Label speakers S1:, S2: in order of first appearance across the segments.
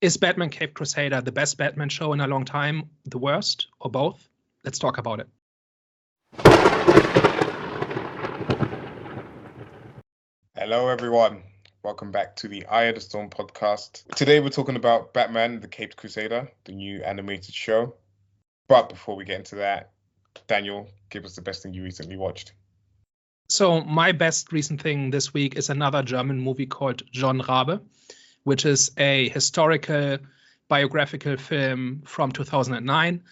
S1: Is Batman Caped Crusader the best Batman show in a long time, the worst, or both? Let's talk about it.
S2: Hello, everyone. Welcome back to the Eye of the Storm podcast. Today, we're talking about Batman, the Caped Crusader, the new animated show. But before we get into that, Daniel, give us the best thing you recently watched.
S1: So my best recent thing this week is another German movie called John Rabe, which is a historical biographical film from 2009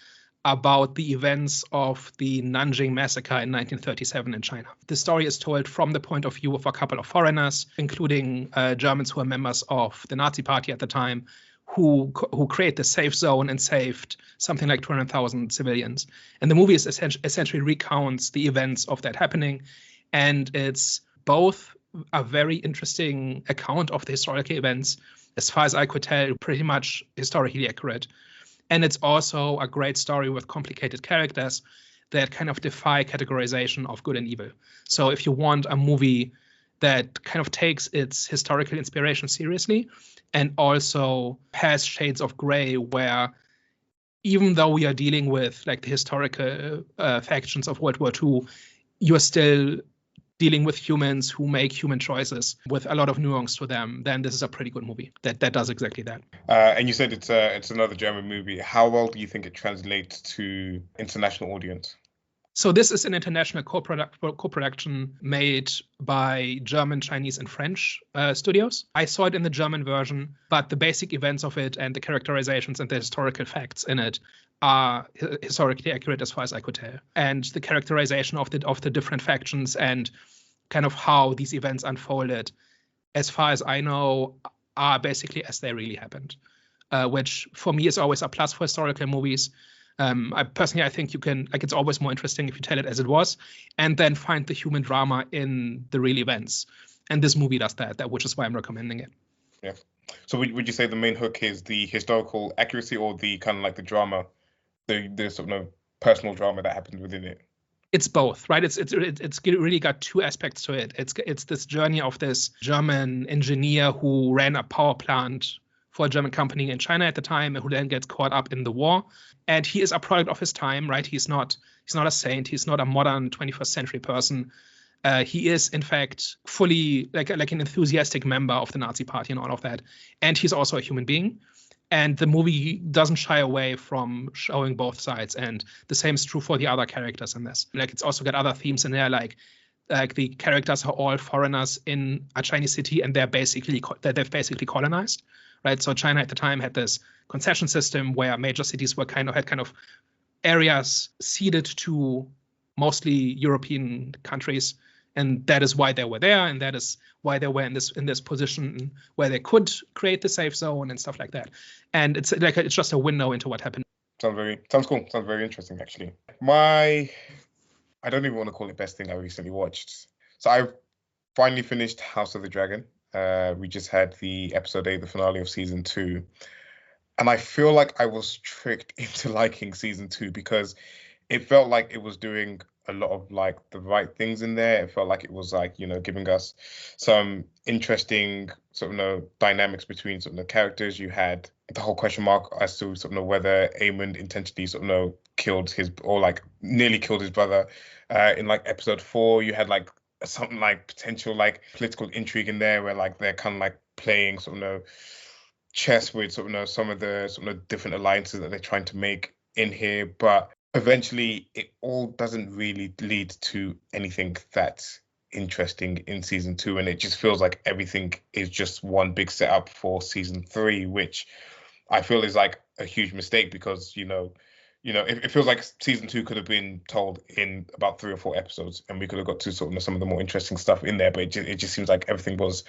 S1: about the events of the Nanjing Massacre in 1937 in China. The story is told from the point of view of a couple of foreigners, including Germans who were members of the Nazi Party at the time, who created the safe zone and saved something like 200,000 civilians. And the movie is essentially recounts the events of that happening. And it's both a very interesting account of the historical events, as far as I could tell, pretty much historically accurate. And it's also a great story with complicated characters that kind of defy categorization of good and evil. So if you want a movie that kind of takes its historical inspiration seriously and also has shades of gray where even though we are dealing with like the historical factions of World War II, you're still dealing with humans who make human choices with a lot of nuance to them, then this is a pretty good movie that does exactly that.
S2: And you said it's another German movie. How well do you think it translates to international audience?
S1: So this is an international co-production made by German, Chinese, and French studios. I saw it in the German version, but the basic events of it and the characterizations and the historical facts in it are historically accurate as far as I could tell. And the characterization of the different factions and kind of how these events unfolded, as far as I know, are basically as they really happened, which for me is always a plus for historical movies. I think you can, like, it's always more interesting if you tell it as it was and then find the human drama in the real events. And this movie does that, which is why I'm recommending it.
S2: Yeah. So would you say the main hook is the historical accuracy or the kind of like the drama, the sort of personal drama that happens within it?
S1: It's both, right? It's really got two aspects to it. It's this journey of this German engineer who ran a power plant for a German company in China at the time, who then gets caught up in the war. And he is a product of his time, right? He's not a saint. He's not a modern 21st century person. He is, in fact, fully like an enthusiastic member of the Nazi Party and all of that. And he's also a human being. And the movie doesn't shy away from showing both sides. And the same is true for the other characters in this. Like, it's also got other themes in there, like the characters are all foreigners in a Chinese city, and they've basically colonized. Right, so China at the time had this concession system where major cities had kind of areas ceded to mostly European countries, and that is why they were there, and that is why they were in this position where they could create the safe zone and stuff like that. And it's just a window into what happened.
S2: Sounds cool. Sounds very interesting, actually. I don't even want to call it best thing I recently watched. So I finally finished House of the Dragon. We just had the episode 8, the finale of season 2. And I feel like I was tricked into liking season 2 because it felt like it was doing a lot of like the right things in there. It felt like it was like, giving us some interesting sort of dynamics between sort of the characters. You had the whole question mark as to sort of whether Aemond intentionally sort of killed his, or like nearly killed his brother. In like episode 4, you had like something like potential like political intrigue in there where like they're kind of like playing sort of chess with sort of some of the sort of different alliances that they're trying to make in here, but eventually it all doesn't really lead to anything that's interesting in season 2, and it just feels like everything is just one big setup for season 3, which I feel is like a huge mistake because it feels like season 2 could have been told in about 3 or 4 episodes, and we could have got to sort of some of the more interesting stuff in there. But it just seems like everything was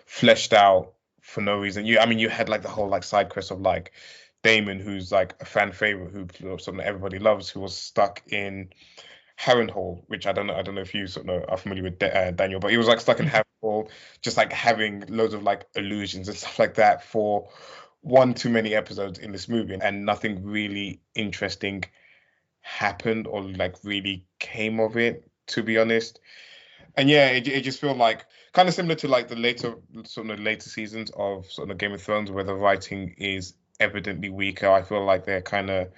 S2: fleshed out for no reason. You had like the whole like side quest of like Daemon, who's like a fan favorite, who something that everybody loves, who was stuck in Harrenhal, which I don't know if you sort of are familiar with Daniel, but he was like stuck in Harrenhal, just like having loads of like illusions and stuff like that for one too many episodes in this movie, and nothing really interesting happened or like really came of it, to be honest. And yeah, it just felt like, kind of similar to like the later seasons of sort of Game of Thrones, where the writing is evidently weaker. I feel like they're kind of,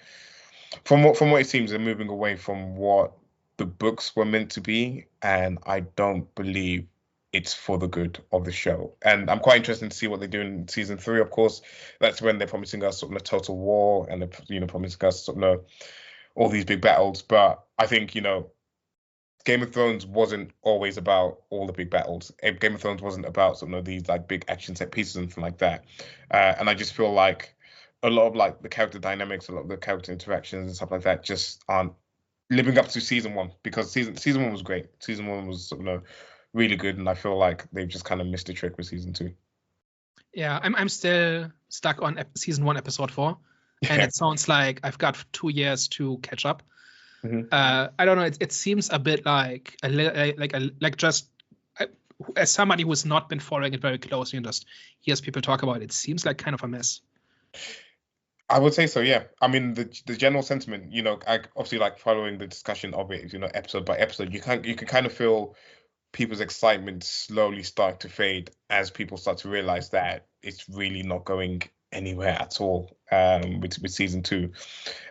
S2: from what it seems, they're moving away from what the books were meant to be, and I don't believe it's for the good of the show. And I'm quite interested to see what they do in season 3. Of course, that's when they're promising us sort of a total war, and they're promising us sort of all these big battles. But I think Game of Thrones wasn't always about all the big battles. Game of Thrones wasn't about sort of these like big action set pieces and something like that. And I just feel like a lot of like the character dynamics, a lot of the character interactions and stuff like that just aren't living up to season 1, because season 1 was great. Season 1 was really good, and I feel like they've just kind of missed the trick with season 2.
S1: Yeah, I'm still stuck on season 1, episode 4, and it sounds like I've got 2 years to catch up.
S2: Mm-hmm.
S1: I don't know. It seems a bit like just as somebody who's not been following it very closely and just hears people talk about it, it seems like kind of a mess.
S2: I would say so, yeah. I mean, the general sentiment, I obviously like following the discussion of it, episode by episode. You can kind of feel people's excitement slowly start to fade as people start to realize that it's really not going anywhere at all with season 2.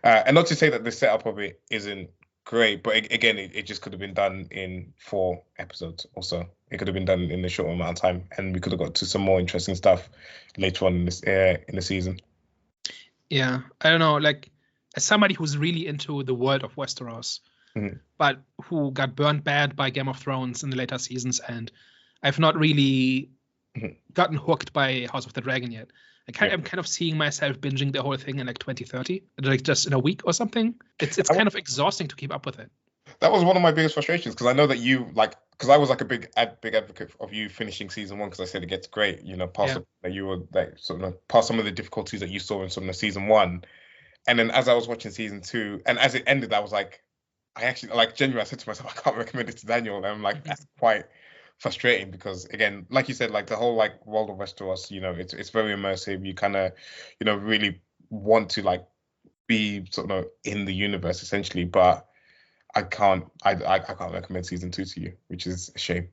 S2: And not to say that the setup of it isn't great, but again, it just could have been done in 4 episodes or so. It could have been done in a short amount of time, and we could have got to some more interesting stuff later on in the season.
S1: Yeah, I don't know, like, as somebody who's really into the world of Westeros, but who got burned bad by Game of Thrones in the later seasons, and I've not really gotten hooked by House of the Dragon yet. I'm kind of seeing myself binging the whole thing in like 2030, like just in a week or something. It's kind of exhausting to keep up with it.
S2: That was one of my biggest frustrations, because I know that you because I was like a big advocate of you finishing season 1, because I said it gets great, past that you were like past some of the difficulties that you saw in some of season 1, and then as I was watching season 2, and as it ended, I was like, I actually genuinely, I said to myself, I can't recommend it to Daniel, and I'm like, that's quite frustrating, because again, like you said, like the whole world of Westeros, it's very immersive. You kind of really want to be in the universe essentially, but I can't recommend season 2 to you, which is a shame.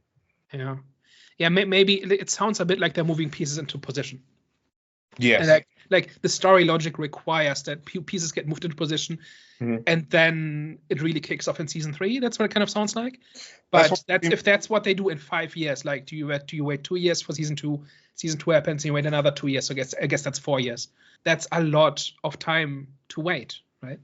S1: Yeah, maybe it sounds a bit like they're moving pieces into position.
S2: Yes.
S1: And like the story logic requires that pieces get moved into position, and then it really kicks off in season 3. That's what it kind of sounds like. But if that's what they do in 5 years, like do you wait 2 years for season 2? Season 2 happens, and you wait another 2 years. So I guess that's 4 years. That's a lot of time to wait, right?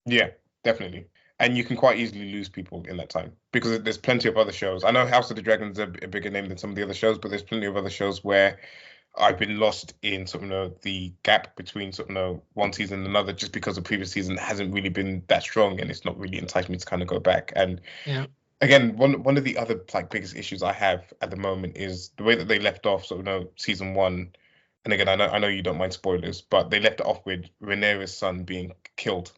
S2: Yeah, definitely. And you can quite easily lose people in that time, because there's plenty of other shows. I know House of the Dragon is a bigger name than some of the other shows, but there's plenty of other shows where I've been lost in the gap between one season and another, just because the previous season hasn't really been that strong, and it's not really enticed me to kind of go back. And again, one of the other biggest issues I have at the moment is the way that they left off season 1. And again, I know you don't mind spoilers, but they left it off with Rhaenyra's son being killed,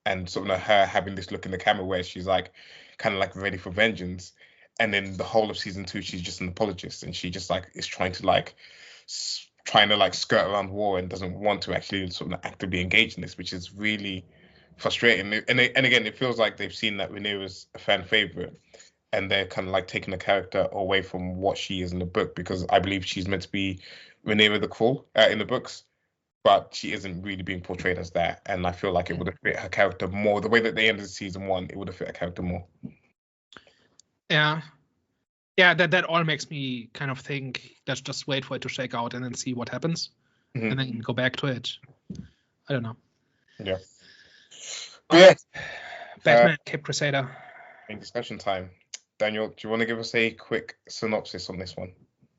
S2: and her having this look in the camera where she's ready for vengeance. And then the whole of season 2, she's just an apologist, and she just is trying to skirt around war and doesn't want to actually actively engage in this, which is really frustrating. And again, it feels like they've seen that Rhaenyra's a fan favorite, and they're kind of taking the character away from what she is in the book, because I believe she's meant to be Rhaenyra the Cruel in the books, but she isn't really being portrayed as that. And I feel like it would have fit her character more. The way that they ended season 1, it would have fit her character more.
S1: Yeah, that all makes me kind of think, let's just wait for it to shake out and then see what happens, and then go back to it. I don't know.
S2: Yeah.
S1: Batman Cape Crusader.
S2: In discussion time. Daniel, do you want to give us a quick synopsis on this one?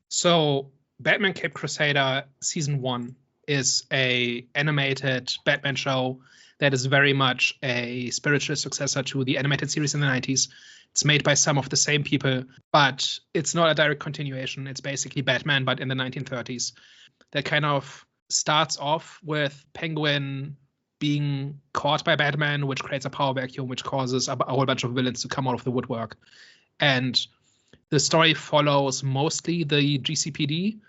S1: So, Batman Cape Crusader season 1 is a animated Batman show that is very much a spiritual successor to the animated series in the 90s. It's made by some of the same people, but it's not a direct continuation. It's basically Batman, but in the 1930s. That kind of starts off with Penguin being caught by Batman, which creates a power vacuum, which causes a whole bunch of villains to come out of the woodwork. And the story follows mostly the GCPD,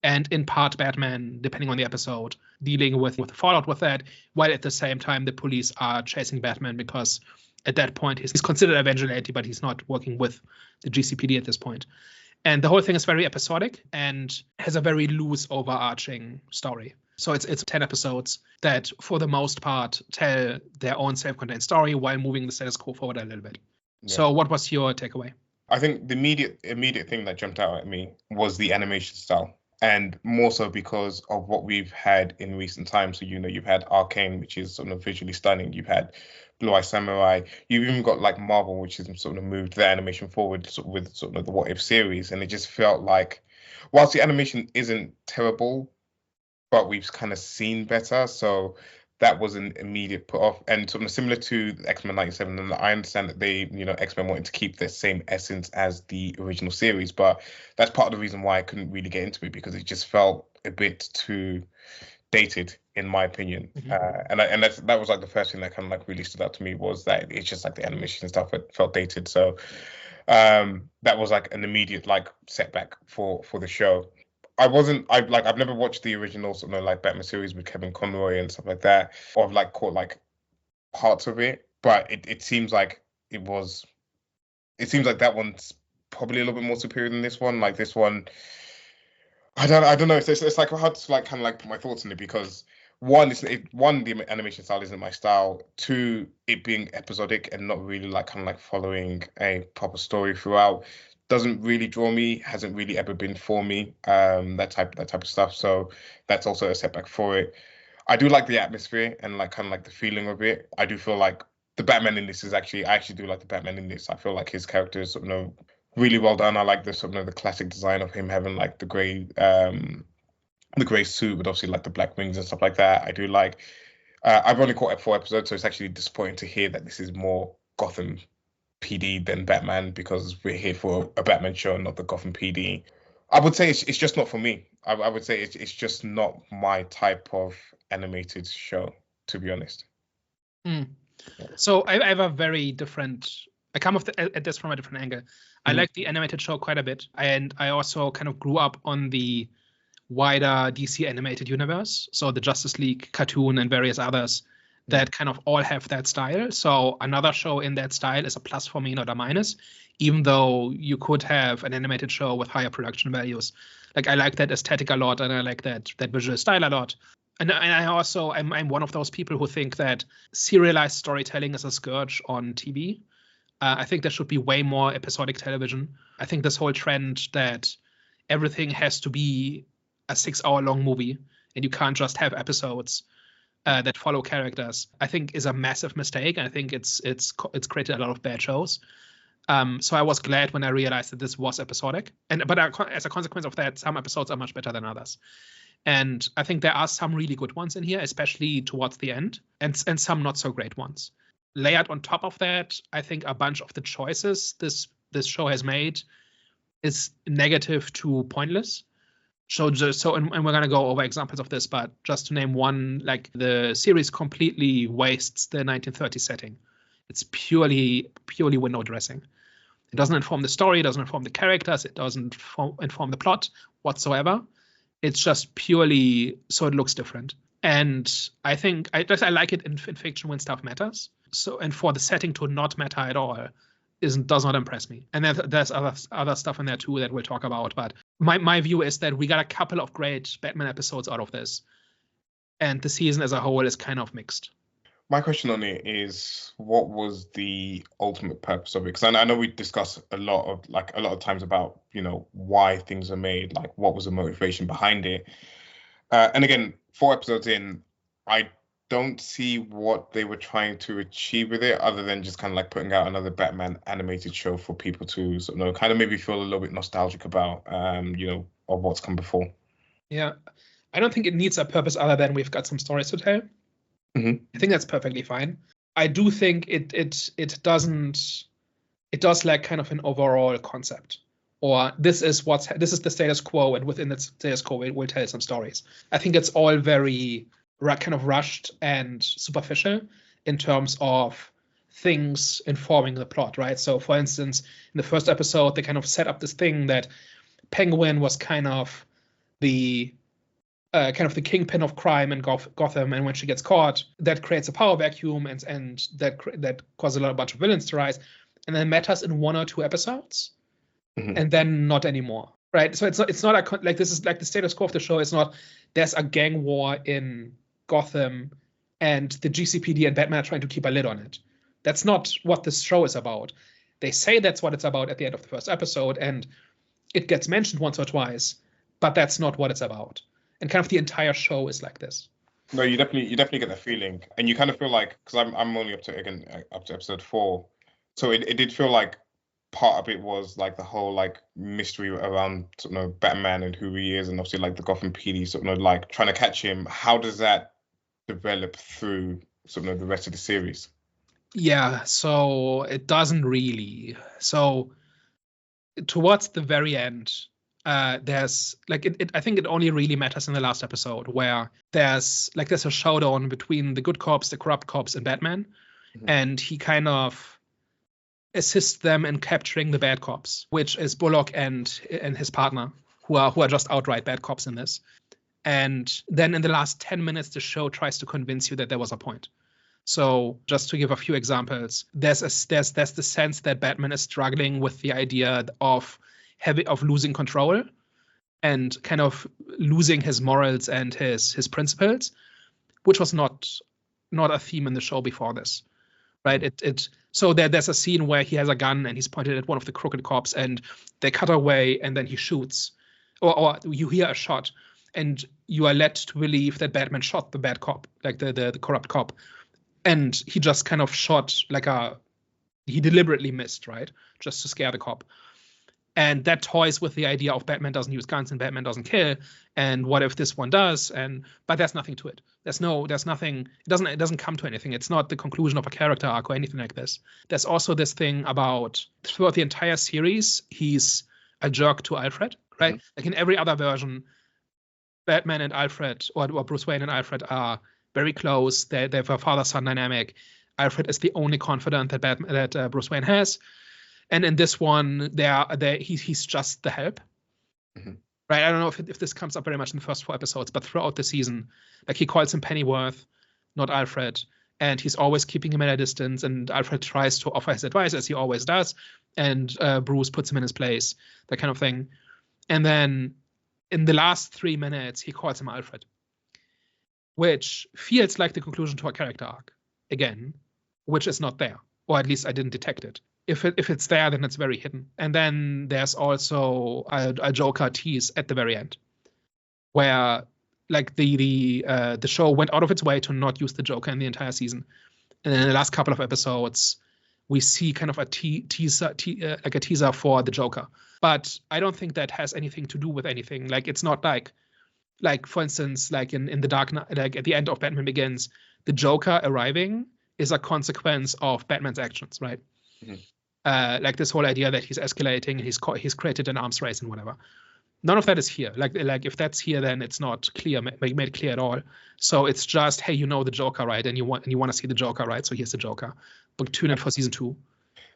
S1: and in part Batman, depending on the episode, dealing with the fallout with that, while at the same time the police are chasing Batman, because at that point he's considered a vigilante, but he's not working with the GCPD at this point. And the whole thing is very episodic and has a very loose overarching story. So it's 10 episodes that, for the most part, tell their own self-contained story while moving the status quo forward a little bit. Yeah. So what was your takeaway?
S2: I think the immediate thing that jumped out at me was the animation style. And more so because of what we've had in recent times. So, you've had Arcane, which is sort of visually stunning. You've had Blue Eye Samurai. You've even got like Marvel, which has sort of moved the animation forward with sort of the What If series. And it just felt like, whilst the animation isn't terrible, but we've kind of seen better. So that was an immediate put off. And sort of similar to X-Men 97, and I understand that they, X-Men wanted to keep the same essence as the original series, but that's part of the reason why I couldn't really get into it, because it just felt a bit too dated, in my opinion. Mm-hmm. And that was like the first thing that kind of like really stood out to me, was that it's just like the animation and stuff felt dated. So that was like an immediate like setback for the show. I've never watched the original sort of like Batman series with Kevin Conroy and stuff like that, or I've like caught like parts of it, but it seems like that one's probably a little bit more superior than this one. Like this one, I don't know. It's like hard to like kind of like put my thoughts on it, because one, the animation style isn't my style. Two, it being episodic and not really like kind of like following a proper story throughout doesn't really draw me, hasn't really ever been for me, that type of stuff. So that's also a setback for it. I do like the atmosphere and like kind of like the feeling of it. I do feel like the Batman in this I actually do like the Batman in this. I feel like his character is sort of really well done. I like the sort of the classic design of him having like the grey suit with obviously like the black wings and stuff like that. I do like. I've only caught 4 episodes, so it's actually disappointing to hear that this is more Gotham PD than Batman, because we're here for a Batman show, not the Gotham PD. I would say it's just not for me. I would say it's just not my type of animated show, to be honest.
S1: So I have a very different. I come at this from a different angle. I like the animated show quite a bit, and I also kind of grew up on the wider DC animated universe, so the Justice League cartoon and various others that kind of all have that style. So another show in that style is a plus for me, not a minus, even though you could have an animated show with higher production values. Like, I like that aesthetic a lot, and I like that visual style a lot. And I also, I'm one of those people who think that serialized storytelling is a scourge on TV. I think there should be way more episodic television. I think this whole trend that everything has to be a 6-hour-long movie and you can't just have episodes that follow characters, I think is a massive mistake. I think it's created a lot of bad shows. So I was glad when I realized that this was episodic. But as a consequence of that, some episodes are much better than others. And I think there are some really good ones in here, especially towards the end, and some not so great ones. Layered on top of that, I think a bunch of the choices this show has made is negative to pointless. And we're going to go over examples of this, but just to name one, like the series completely wastes the 1930s setting. It's purely window dressing. It doesn't inform the story, it doesn't inform the characters, it doesn't inform the plot whatsoever. It's just purely so it looks different. And I think I like it in fiction when stuff matters. So, and for the setting to not matter at all does not impress me. And there's other stuff in there too that we'll talk about. But my view is that we got a couple of great Batman episodes out of this, and the season as a whole is kind of mixed.
S2: My question on it is, what was the ultimate purpose of it? Because I know we discuss a lot of times about, why things are made, like what was the motivation behind it. And again, 4 episodes in, I don't see what they were trying to achieve with it, other than just kind of like putting out another Batman animated show for people to sort of kind of maybe feel a little bit nostalgic about, of what's come before.
S1: Yeah, I don't think it needs a purpose other than we've got some stories to tell.
S2: Mm-hmm.
S1: I think that's perfectly fine. I do think it does lack kind of an overall concept, or this is the status quo, and within the status quo it will tell some stories. I think it's all very kind of rushed and superficial in terms of things informing the plot, right? So, for instance, in the first episode, they kind of set up this thing that Penguin was kind of the kingpin of crime in Gotham, and when she gets caught, that creates a power vacuum, and that causes a bunch of villains to rise, and then matters in 1 or 2 episodes. and then not anymore, right? So it's not like this is like the status quo of the show. It's not there's a gang war in Gotham and the GCPD and Batman are trying to keep a lid on it. That's not what this show is about. They say that's what it's about at the end of the first episode, and it gets mentioned once or twice, but that's not what it's about. And kind of the entire show is like this.
S2: No, you definitely get that feeling, and you kind of feel like, because I'm only up to episode 4, so it did feel like part of it was like the whole like mystery around sort of Batman and who he is, and obviously like the Gotham PD sort of like trying to catch him. How does that develop through sort of the rest of the series?
S1: Yeah, so it doesn't really. So towards the very end, there's like I think it only really matters in the last episode where there's a showdown between the good cops, the corrupt cops, and Batman, and he kind of assists them in capturing the bad cops, which is Bullock and his partner, who are just outright bad cops in this. And then in the last 10 minutes, the show tries to convince you that there was a point. So just to give a few examples, there's the sense that Batman is struggling with the idea of losing control and kind of losing his morals and his principles, which was not a theme in the show before this, right? So there's a scene where he has a gun and he's pointed at one of the crooked cops, and they cut away, and then he shoots, or you hear a shot, and you are led to believe that Batman shot the bad cop, like the corrupt cop. And he just kind of shot he deliberately missed, right? Just to scare the cop. And that toys with the idea of Batman doesn't use guns and Batman doesn't kill. And what if this one does? But there's nothing to it. There's nothing. It doesn't come to anything. It's not the conclusion of a character arc or anything like this. There's also this thing about throughout the entire series, he's a jerk to Alfred, right? Mm-hmm. Like in every other version, Batman and Alfred, or Bruce Wayne and Alfred are very close. They have a father-son dynamic. Alfred is the only confidant that Bruce Wayne has, and in this one, he's just the help. Mm-hmm. Right? I don't know if this comes up very much in the first 4 episodes, but throughout the season, like he calls him Pennyworth, not Alfred, and he's always keeping him at a distance. And Alfred tries to offer his advice, as he always does, and Bruce puts him in his place, that kind of thing. And then in the last 3 minutes, he calls him Alfred, which feels like the conclusion to a character arc, again, which is not there, or at least I didn't detect it. If it's there, then it's very hidden. And then there's also a Joker tease at the very end, where like the show went out of its way to not use the Joker in the entire season. And then in the last couple of episodes, we see kind of a teaser for the Joker. But I don't think that has anything to do with anything. Like it's not like for instance, like in the Dark Knight, like at the end of Batman Begins, the Joker arriving is a consequence of Batman's actions, right? Mm-hmm. Like this whole idea that he's escalating, he's created an arms race and whatever. None of that is here. Like if that's here, then it's not clear, made clear at all. So it's just, hey, you know the Joker, right? And you want to see the Joker, right? So here's the Joker. But tune in for season 2.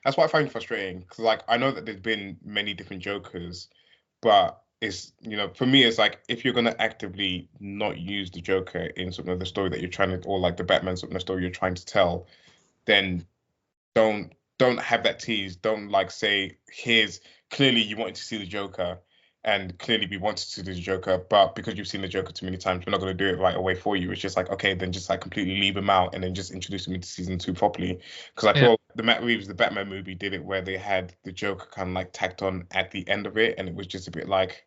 S2: That's what I find frustrating, because like I know that there's been many different Jokers, but it's, for me, it's like if you're gonna actively not use the Joker in sort of the story that you're trying to, or like the Batman sort of the story you're trying to tell, then don't have that tease. Don't like say, here's clearly you wanted to see the Joker, and clearly we wanted to see the Joker, but because you've seen the Joker too many times, we're not going to do it right away for you. It's just like, okay, then just like completely leave him out and then just introduce him into season 2 properly. Because I feel the Matt Reeves, the Batman movie, did it where they had the Joker kind of like tacked on at the end of it, and it was just a bit like,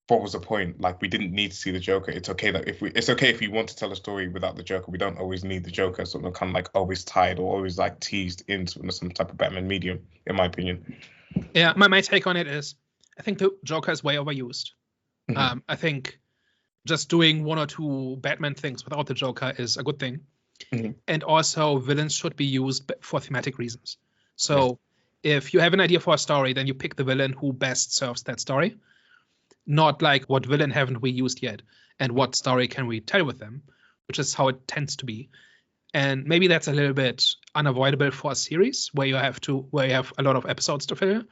S2: what was the point? Like, we didn't need to see the Joker. It's okay if we want to tell a story without the Joker. We don't always need the Joker sort of kind of like always tied or always like teased into some type of Batman medium, in my opinion.
S1: Yeah, my take on it is, I think the Joker is way overused. Mm-hmm. I think just doing 1 or 2 Batman things without the Joker is a good thing. Mm-hmm. And also, villains should be used for thematic reasons. So if you have an idea for a story, then you pick the villain who best serves that story. Not like, what villain haven't we used yet? And what story can we tell with them? Which is how it tends to be. And maybe that's a little bit unavoidable for a series where you have a lot of episodes to fill.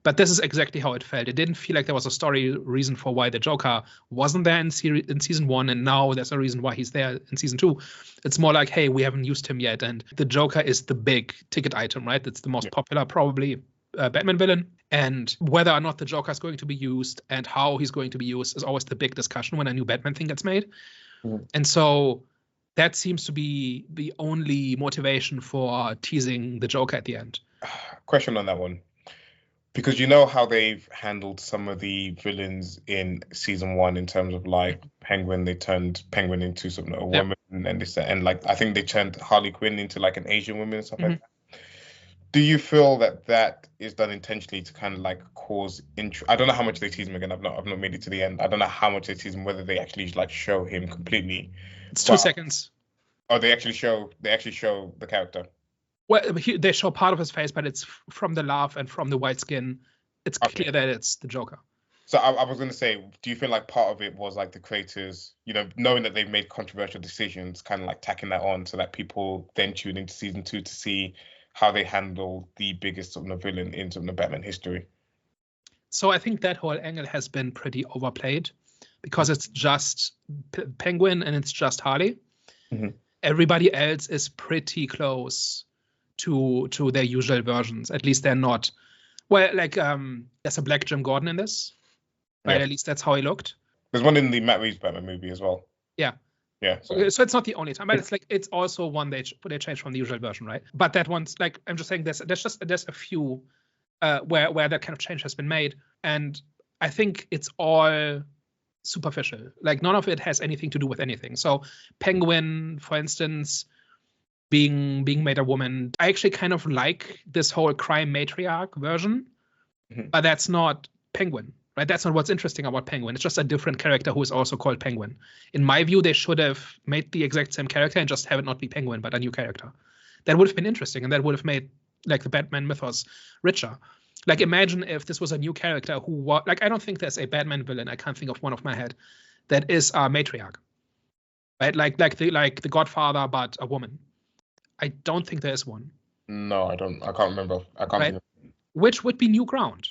S1: But this is exactly how it felt. It didn't feel like there was a story reason for why the Joker wasn't there in season 1, and now there's a reason why he's there in season 2. It's more like, hey, we haven't used him yet, and the Joker is the big ticket item, right? It's the most popular, probably, Batman villain. And whether or not the Joker is going to be used and how he's going to be used is always the big discussion when a new Batman thing gets made. And so that seems to be the only motivation for teasing the Joker at the end.
S2: Question on that one. Because you know how they've handled some of the villains in season 1 in terms of like Penguin, they turned Penguin into sort of a woman and this, and like I think they turned Harley Quinn into like an Asian woman and stuff like that. Do you feel that is done intentionally to kind of like cause I don't know how much they tease him again. I've not made it to the end. I don't know how much they tease him, whether they actually like show him completely.
S1: It's 2 seconds.
S2: Oh, they actually show the character.
S1: Well, they show part of his face, but it's from the laugh and from the white skin. It's clear that it's the Joker.
S2: So I was going to say, do you feel like part of it was like the creators, knowing that they've made controversial decisions, kind of like tacking that on so that people then tune into season 2 to see how they handle the biggest sort of villain in sort of Batman history?
S1: So I think that whole angle has been pretty overplayed because it's just Penguin and it's just Harley. Everybody else is pretty close to their usual versions. At least they're not. Well, like there's a black Jim Gordon in this, right? Yeah. At least that's how he looked.
S2: There's one in the Matt Reeves Batman movie as well.
S1: Yeah.
S2: Yeah.
S1: So it's not the only time, but it's also one they changed from the usual version, right? But that one's like, I'm just saying there's a few where that kind of change has been made, and I think it's all superficial. Like none of it has anything to do with anything. So Penguin, for instance, being made a woman, I actually kind of like this whole crime matriarch version, but that's not Penguin. Right, that's not what's interesting about Penguin. It's just a different character who is also called Penguin. In my view, they should have made the exact same character and just have it not be Penguin, but a new character. That would have been interesting, and that would have made like the Batman mythos richer. Like imagine if this was a new character who was like, I don't think there's a Batman villain, I can't think of one off my head, that is a matriarch. Right? Like the Godfather, but a woman. I don't think there is one.
S2: No, I don't. I can't remember. I can't think of...
S1: Which would be new ground.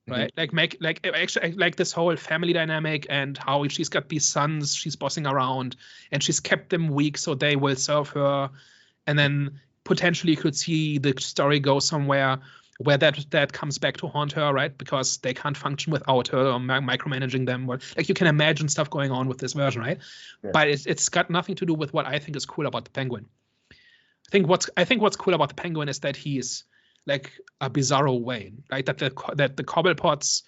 S1: Right, like this whole family dynamic and how she's got these sons she's bossing around and she's kept them weak so they will serve her, and then potentially you could see the story go somewhere where that comes back to haunt her, right? Because they can't function without her or micromanaging them. Like you can imagine stuff going on with this version, right? Yeah. But it's got nothing to do with what I think is cool about the Penguin. I think what's cool about the Penguin is that he's like a bizarro Wayne, right? That the Cobblepots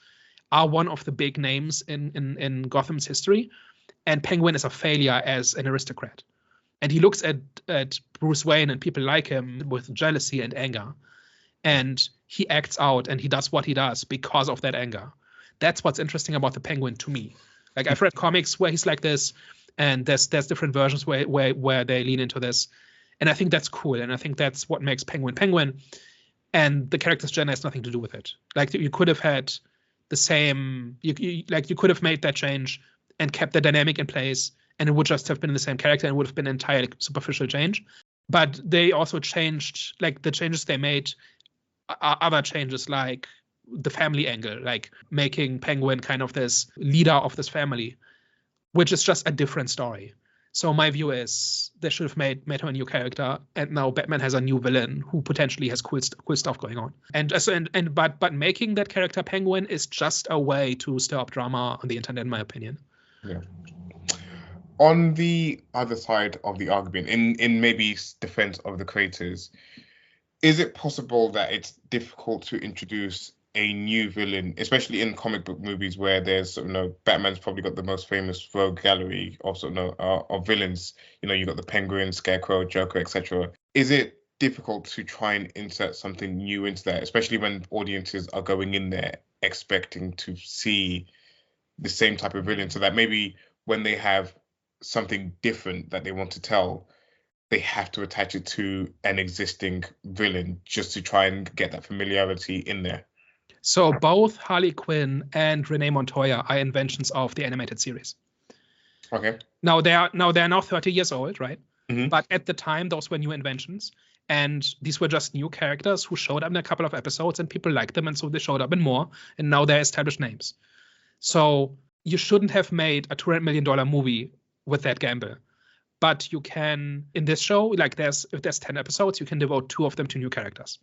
S1: are one of the big names in Gotham's history, and Penguin is a failure as an aristocrat. And he looks at Bruce Wayne and people like him with jealousy and anger, and he acts out and he does what he does because of that anger. That's what's interesting about the Penguin to me. Like I've read comics where he's like this, and there's different versions where they lean into this, and I think that's cool, and I think that's what makes Penguin Penguin. And the character's gender has nothing to do with it. Like you could have had the same, you could have made that change and kept the dynamic in place, and it would just have been the same character and it would have been an entirely superficial change. But they also changed, like the changes they made are other changes, like the family angle, like making Penguin kind of this leader of this family, which is just a different story. So my view is they should have made him a new character, and now Batman has a new villain who potentially has cool stuff going on. But making that character Penguin is just a way to stir up drama on the internet, in my opinion.
S2: Yeah. On the other side of the argument, in maybe defense of the creators, is it possible that it's difficult to introduce a new villain, especially in comic book movies where there's Batman's probably got the most famous rogue gallery of of villains. You've got the Penguin, Scarecrow, Joker, etc. Is it difficult to try and insert something new into that, especially when audiences are going in there expecting to see the same type of villain, so that maybe when they have something different that they want to tell, they have to attach it to an existing villain just to try and get that familiarity in there?
S1: So both Harley Quinn and Renee Montoya are inventions of the animated series.
S2: Okay.
S1: Now they are 30 years old, right?
S2: Mm-hmm.
S1: But at the time, those were new inventions, and these were just new characters who showed up in a couple of episodes, and people liked them, and so they showed up in more, and now they're established names. So you shouldn't have made a $200 million movie with that gamble. But you can, in this show, like if there's 10 episodes, you can devote 2 of them to new characters.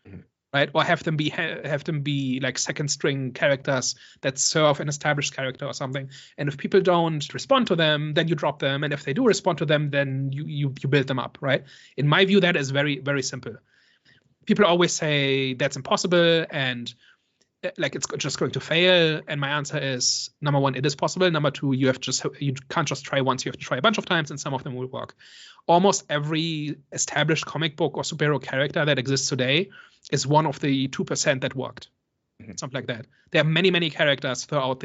S2: Mm-hmm.
S1: right? Or have them be like second string characters that serve an established character or something. And if people don't respond to them, then you drop them. And if they do respond to them, then you build them up, right? In my view, that is very, very simple. People always say that's impossible and like it's just going to fail. And my answer is, number one, it is possible. Number two, you can't just try once, you have to try a bunch of times, and some of them will work. Almost every established comic book or superhero character that exists today is one of the 2% that worked. Something like that. There are many, many characters throughout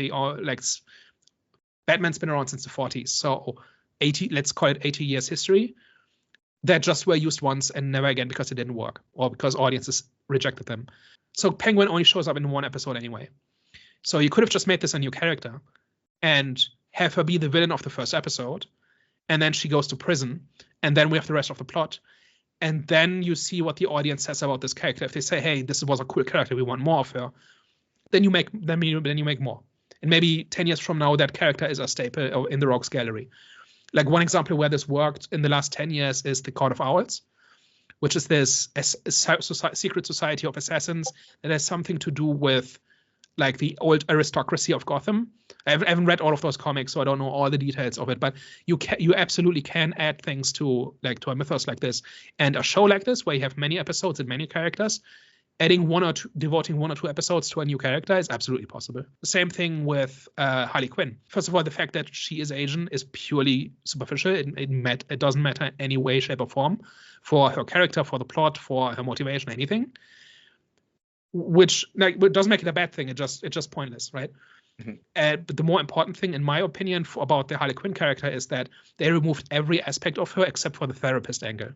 S1: Batman's been around since the 40s. So let's call it 80 years history that just were used once and never again because it didn't work or because audiences rejected them. So Penguin only shows up in one episode anyway. So you could have just made this a new character and have her be the villain of the first episode. And then she goes to prison. And then we have the rest of the plot. And then you see what the audience says about this character. If they say, hey, this was a cool character, we want more of her, then you make more. And maybe 10 years from now, that character is a staple in the Rogues Gallery. Like one example where this worked in the last 10 years is the Court of Owls, which is this secret society of assassins that has something to do with like the old aristocracy of Gotham. I haven't read all of those comics, so I don't know all the details of it, but you absolutely can add things to a mythos like this. And a show like this, where you have many episodes and many characters, devoting 1 or 2 episodes to a new character is absolutely possible. The same thing with Harley Quinn. First of all, the fact that she is Asian is purely superficial. It doesn't matter in any way, shape, or form for her character, for the plot, for her motivation, anything. Which doesn't make it a bad thing. It's just pointless, right? Mm-hmm. But the more important thing, in my opinion, about the Harley Quinn character is that they removed every aspect of her except for the therapist angle.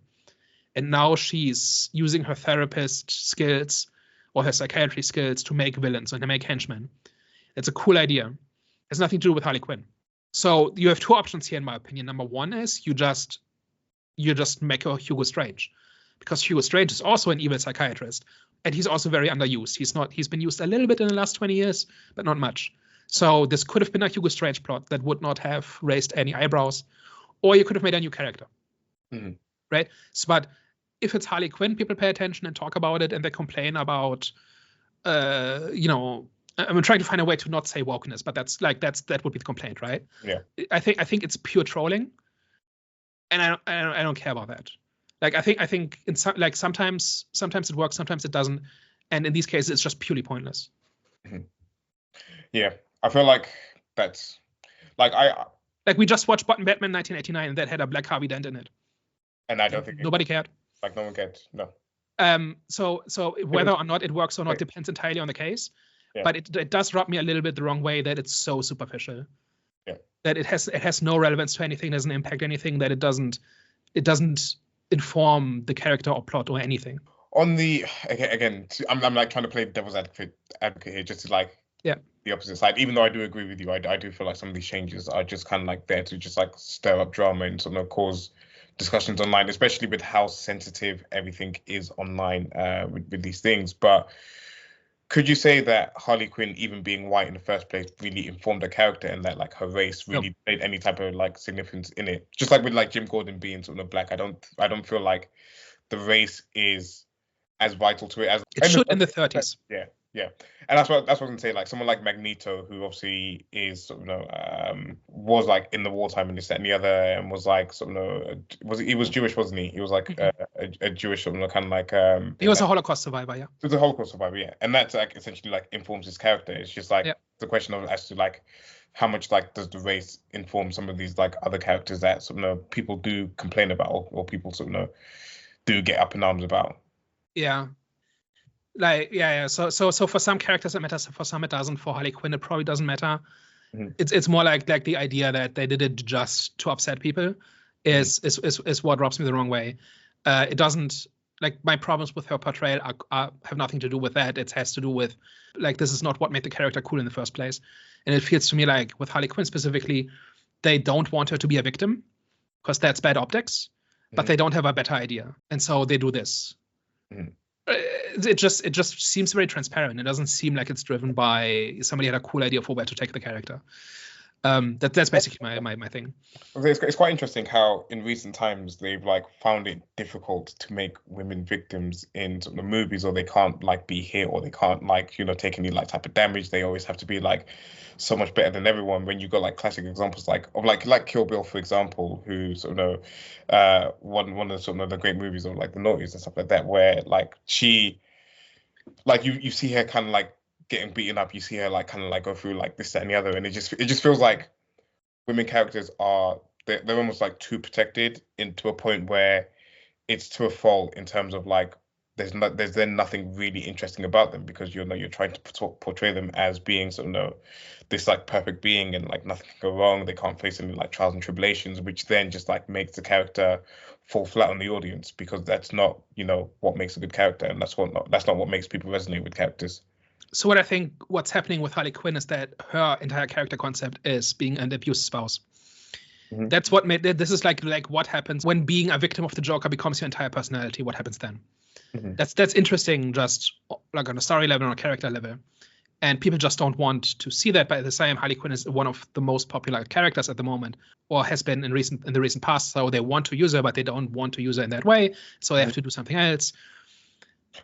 S1: And now she's using her therapist skills or her psychiatry skills to make villains and to make henchmen. It's a cool idea. It has nothing to do with Harley Quinn. So you have 2 options here, in my opinion. Number one is you just make her Hugo Strange, because Hugo Strange is also an evil psychiatrist, and he's also very underused. He's been used a little bit in the last 20 years, but not much. So this could have been a Hugo Strange plot that would not have raised any eyebrows, or you could have made a new character, right? So, but if it's Harley Quinn, people pay attention and talk about it, and they complain about, I'm trying to find a way to not say wokeness, but that would be the complaint, right?
S2: Yeah.
S1: I think it's pure trolling, and I don't care about that. Like I think sometimes it works, sometimes it doesn't, and in these cases it's just purely pointless.
S2: Mm-hmm. Yeah, I feel like that's
S1: we just watched Batman 1989 and that had a Black Harvey Dent in it,
S2: and I don't think
S1: nobody cared.
S2: Like no one cared. No.
S1: So whether or not it works or not depends entirely on the case. Yeah. But it does rub me a little bit the wrong way that it's so superficial.
S2: Yeah.
S1: That it has no relevance to anything, doesn't impact anything, that it doesn't inform the character or plot or anything.
S2: On the again, I'm like trying to play devil's advocate here, just to the opposite side. Even though I do agree with you, I do feel like some of these changes are just kind of like there to just like stir up drama and sort of cause discussions online, especially with how sensitive everything is online with these things. But could you say that Harley Quinn, even being white in the first place, really informed her character, and that like her race really played any type of like significance in it? Just like with like Jim Gordon being sort of black, I don't feel like the race is as vital to it as
S1: it should in the 30s.
S2: Yeah, and that's what I was gonna say. Like someone like Magneto, who obviously is was like in the wartime and this that and the other, and was like he was Jewish, wasn't he? He was like a Jewish kind of like
S1: he was a Holocaust survivor, yeah.
S2: He was a Holocaust survivor, yeah, and that's like essentially like informs his character. It's just like the question of as to like how much like does the race inform some of these like other characters that people do complain about or people do get up in arms about.
S1: Yeah. So for some characters it matters, for some it doesn't. For Harley Quinn it probably doesn't matter. Mm-hmm. It's more like the idea that they did it just to upset people is what rubs me the wrong way. It doesn't, like, my problems with her portrayal have nothing to do with that. It has to do with like this is not what made the character cool in the first place. And it feels to me like with Harley Quinn specifically, they don't want her to be a victim because that's bad optics, but they don't have a better idea, and so they do this. Mm-hmm. It just seems very transparent. It doesn't seem like it's driven by somebody had a cool idea for where to take the character. That's basically my thing.
S2: It's quite interesting how in recent times they've like found it difficult to make women victims in sort of movies, or they can't like be hit, or they can't like take any like type of damage. They always have to be like so much better than everyone. When you got like classic examples like Kill Bill, for example, who sort of one of sort of the great movies of like the noughties and stuff like that, where like she like you see her kind of like getting beaten up, you see her like kind of like go through like this, that, and the other, and it just feels like women characters are they're almost like too protected into a point where it's to a fault in terms of like there's then nothing really interesting about them, because you're trying to portray them as being sort of this like perfect being, and like nothing can go wrong, they can't face any like trials and tribulations, which then just like makes the character fall flat on the audience, because that's not what makes a good character, and that's not what makes people resonate with characters.
S1: So what I think what's happening with Harley Quinn is that her entire character concept is being an abused spouse. Mm-hmm. That's what made this is like what happens when being a victim of the Joker becomes your entire personality. What happens then? Mm-hmm. That's interesting, just like on a story level, on a character level, and people just don't want to see that. But at the same, Harley Quinn is one of the most popular characters at the moment, or has been in the recent past. So they want to use her, but they don't want to use her in that way. So they have to do something else.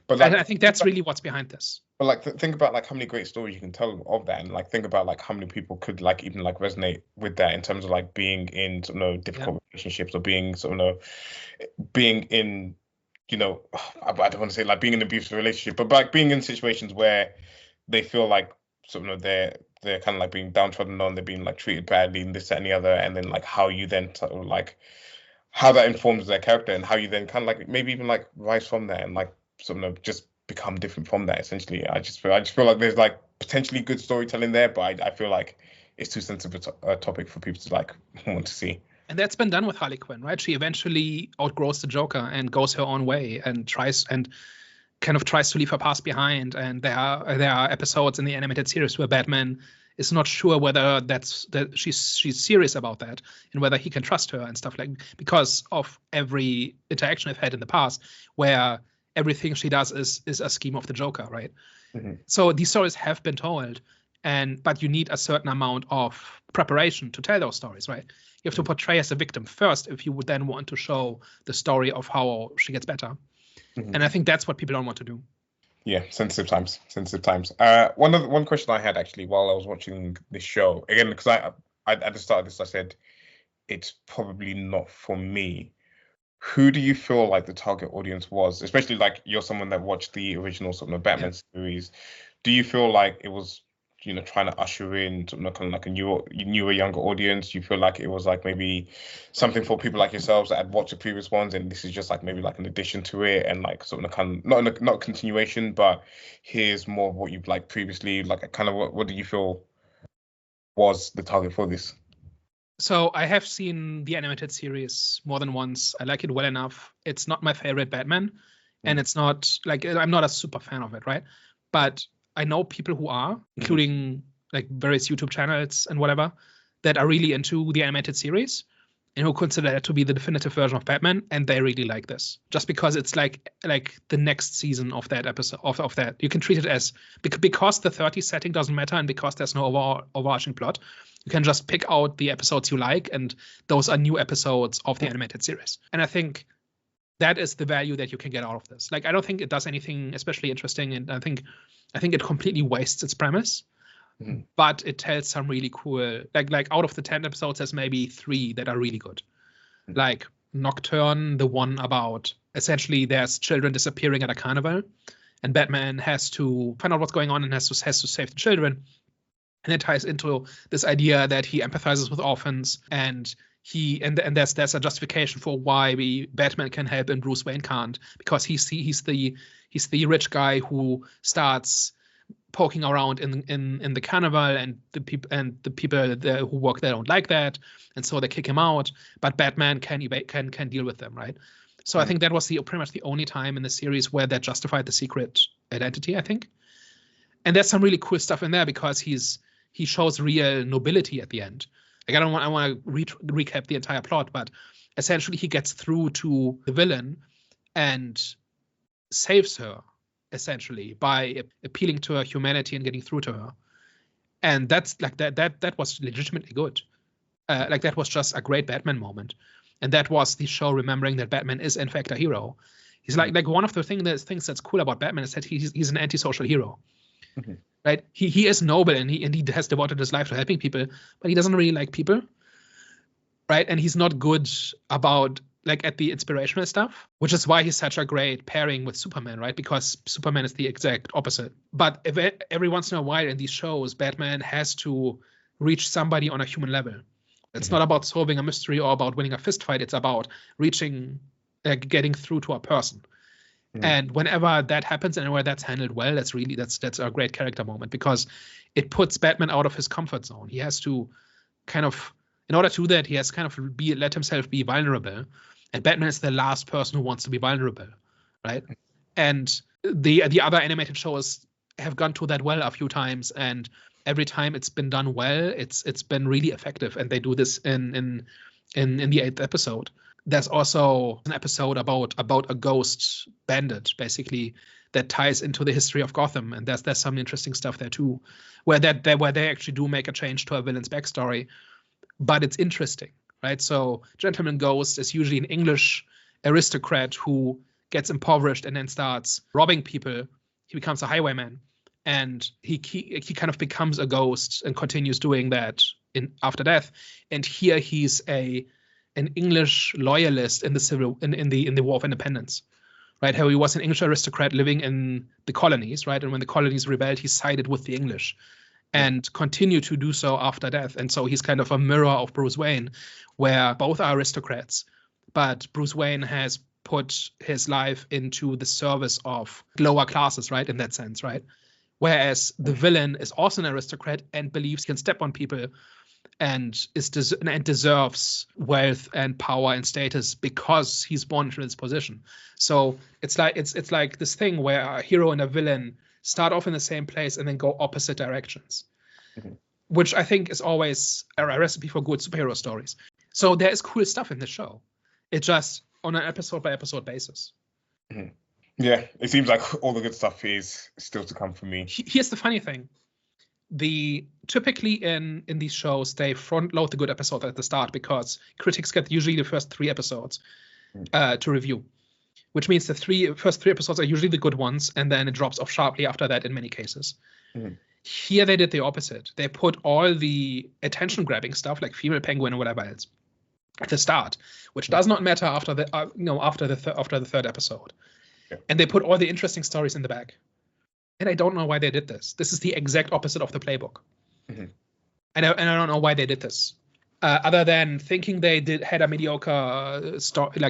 S1: But like, I think that's really what's behind this.
S2: But like, think about like how many great stories you can tell of that, and like think about like how many people could like even like resonate with that in terms of like being in difficult relationships, or being being in I don't want to say like being in an abusive relationship, but like being in situations where they feel like they're kind of like being downtrodden on, they're being like treated badly, and this, that, and the other, and then like how you then how that informs their character, and how you then kind of like maybe even like rise from that, and like just become different from that. Essentially, I just feel like there's like potentially good storytelling there, but I feel like it's too sensitive a topic for people to like want to see.
S1: And that's been done with Harley Quinn, right? She eventually outgrows the Joker and goes her own way and tries to leave her past behind. And there are episodes in the animated series where Batman is not sure whether that she's serious about that, and whether he can trust her and stuff because of every interaction I've had in the past, where everything she does is a scheme of the Joker, right? Mm-hmm. So these stories have been told, but you need a certain amount of preparation to tell those stories, right? You have to portray as a victim first if you would then want to show the story of how she gets better. Mm-hmm. And I think that's what people don't want to do.
S2: Yeah, sensitive times. One question I had actually while I was watching this show, again, because I at the start of this I said it's probably not for me. Who do you feel like the target audience was? Especially like you're someone that watched the original Batman series. Do you feel like it was trying to usher in kind of like a newer, younger audience? You feel like it was like maybe something for people like yourselves that had watched the previous ones, and this is just like maybe like an addition to it, and like not a continuation, but here's more of what you've liked previously. Like kind of what do you feel was the target for this?
S1: So I have seen the animated series more than once. I like it well enough. It's not my favorite Batman, and it's not like I'm not a super fan of it, right? But I know people who are, including like various YouTube channels and whatever, that are really into the animated series and who consider it to be the definitive version of Batman, and they really like this. Just because it's like the next season of that episode of that. You can treat it as because the 30 setting doesn't matter, and because there's no overarching plot. You can just pick out the episodes you like, and those are new episodes of the animated series. And I think that is the value that you can get out of this. Like, I don't think it does anything especially interesting, and I think it completely wastes its premise. Mm-hmm. But it tells some really cool, like out of the 10 episodes, there's maybe 3 that are really good. Mm-hmm. Like Nocturne, the one about essentially there's children disappearing at a carnival, and Batman has to find out what's going on and has to save the children. And it ties into this idea that he empathizes with orphans, and there's a justification for why Batman can help and Bruce Wayne can't, because he's the rich guy who starts poking around in the carnival, and the people there who work there don't like that, and so they kick him out. But Batman can deal with them, right? So I think that was pretty much the only time in the series where that justified the secret identity, I think. And there's some really cool stuff in there because he shows real nobility at the end. Like I want to recap the entire plot, but essentially he gets through to the villain and saves her essentially by appealing to her humanity and getting through to her. And that's like that was legitimately good. Like that was just a great Batman moment. And that was the show remembering that Batman is in fact a hero. He's like one of the things that's cool about Batman is that he's an antisocial hero.
S2: Mm-hmm.
S1: Right? He is noble and he has devoted his life to helping people, but he doesn't really like people. Right? And he's not good about like at the inspirational stuff, which is why he's such a great pairing with Superman, right? Because Superman is the exact opposite. But every once in a while in these shows, Batman has to reach somebody on a human level. It's not about solving a mystery or about winning a fist fight. It's about reaching, getting through to a person. And whenever that happens and where that's handled well, that's a great character moment because it puts Batman out of his comfort zone. He has to kind of, in order to do that, he has kind of let himself be vulnerable. And Batman is the last person who wants to be vulnerable, right? And the other animated shows have gone to that well a few times, and every time it's been done well, it's been really effective. And they do this in the 8th episode. There's also an episode about a ghost bandit, basically, that ties into the history of Gotham, and there's some interesting stuff there too, where they actually do make a change to a villain's backstory, but it's interesting, right? So Gentleman Ghost is usually an English aristocrat who gets impoverished and then starts robbing people. He becomes a highwayman, and he kind of becomes a ghost and continues doing that after death. And here he's an English loyalist in the War of Independence, right? How he was an English aristocrat living in the colonies, right? And when the colonies rebelled, he sided with the English and continued to do so after death. And so he's kind of a mirror of Bruce Wayne, where both are aristocrats, but Bruce Wayne has put his life into the service of lower classes, right? In that sense, right? Whereas the villain is also an aristocrat and believes he can step on people and deserves wealth and power and status because he's born into this position. So it's like this thing where a hero and a villain start off in the same place and then go opposite directions, which I think is always a recipe for good superhero stories. So there is cool stuff in the show. It's just on an episode by episode basis.
S2: Yeah, it seems like all the good stuff is still to come for me.
S1: Here's the funny thing. Typically in these shows, they front load the good episode at the start because critics get usually the first 3 episodes to review, which means the first three episodes are usually the good ones, and then it drops off sharply after that in many cases. Here they did the opposite. They put all the attention-grabbing stuff like Female Penguin or whatever else at the start, which does not matter after the third episode. Yeah. And they put all the interesting stories in the back. And I don't know why they did this. This is the exact opposite of the playbook. And I don't know why they did this. Other than thinking they had a mediocre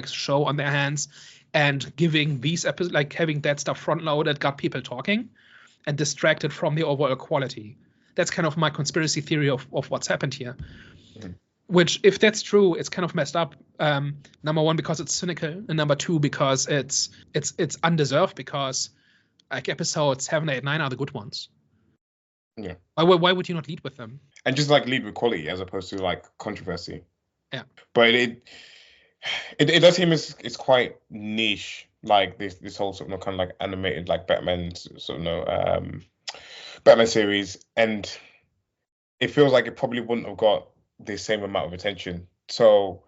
S1: show on their hands and giving these episodes, like having that stuff front loaded, got people talking and distracted from the overall quality. That's kind of my conspiracy theory of what's happened here. Which, if that's true, it's kind of messed up. Number one, because it's cynical, and number two, because it's undeserved, because like episodes 7, 8, 9 are the good ones.
S2: Yeah.
S1: Why would you not lead with them?
S2: And just like lead with quality as opposed to like controversy.
S1: Yeah.
S2: But it does seem it's quite niche, like this whole sort of kind of like animated like Batman sort of Batman series, and it feels like it probably wouldn't have got the same amount of attention. So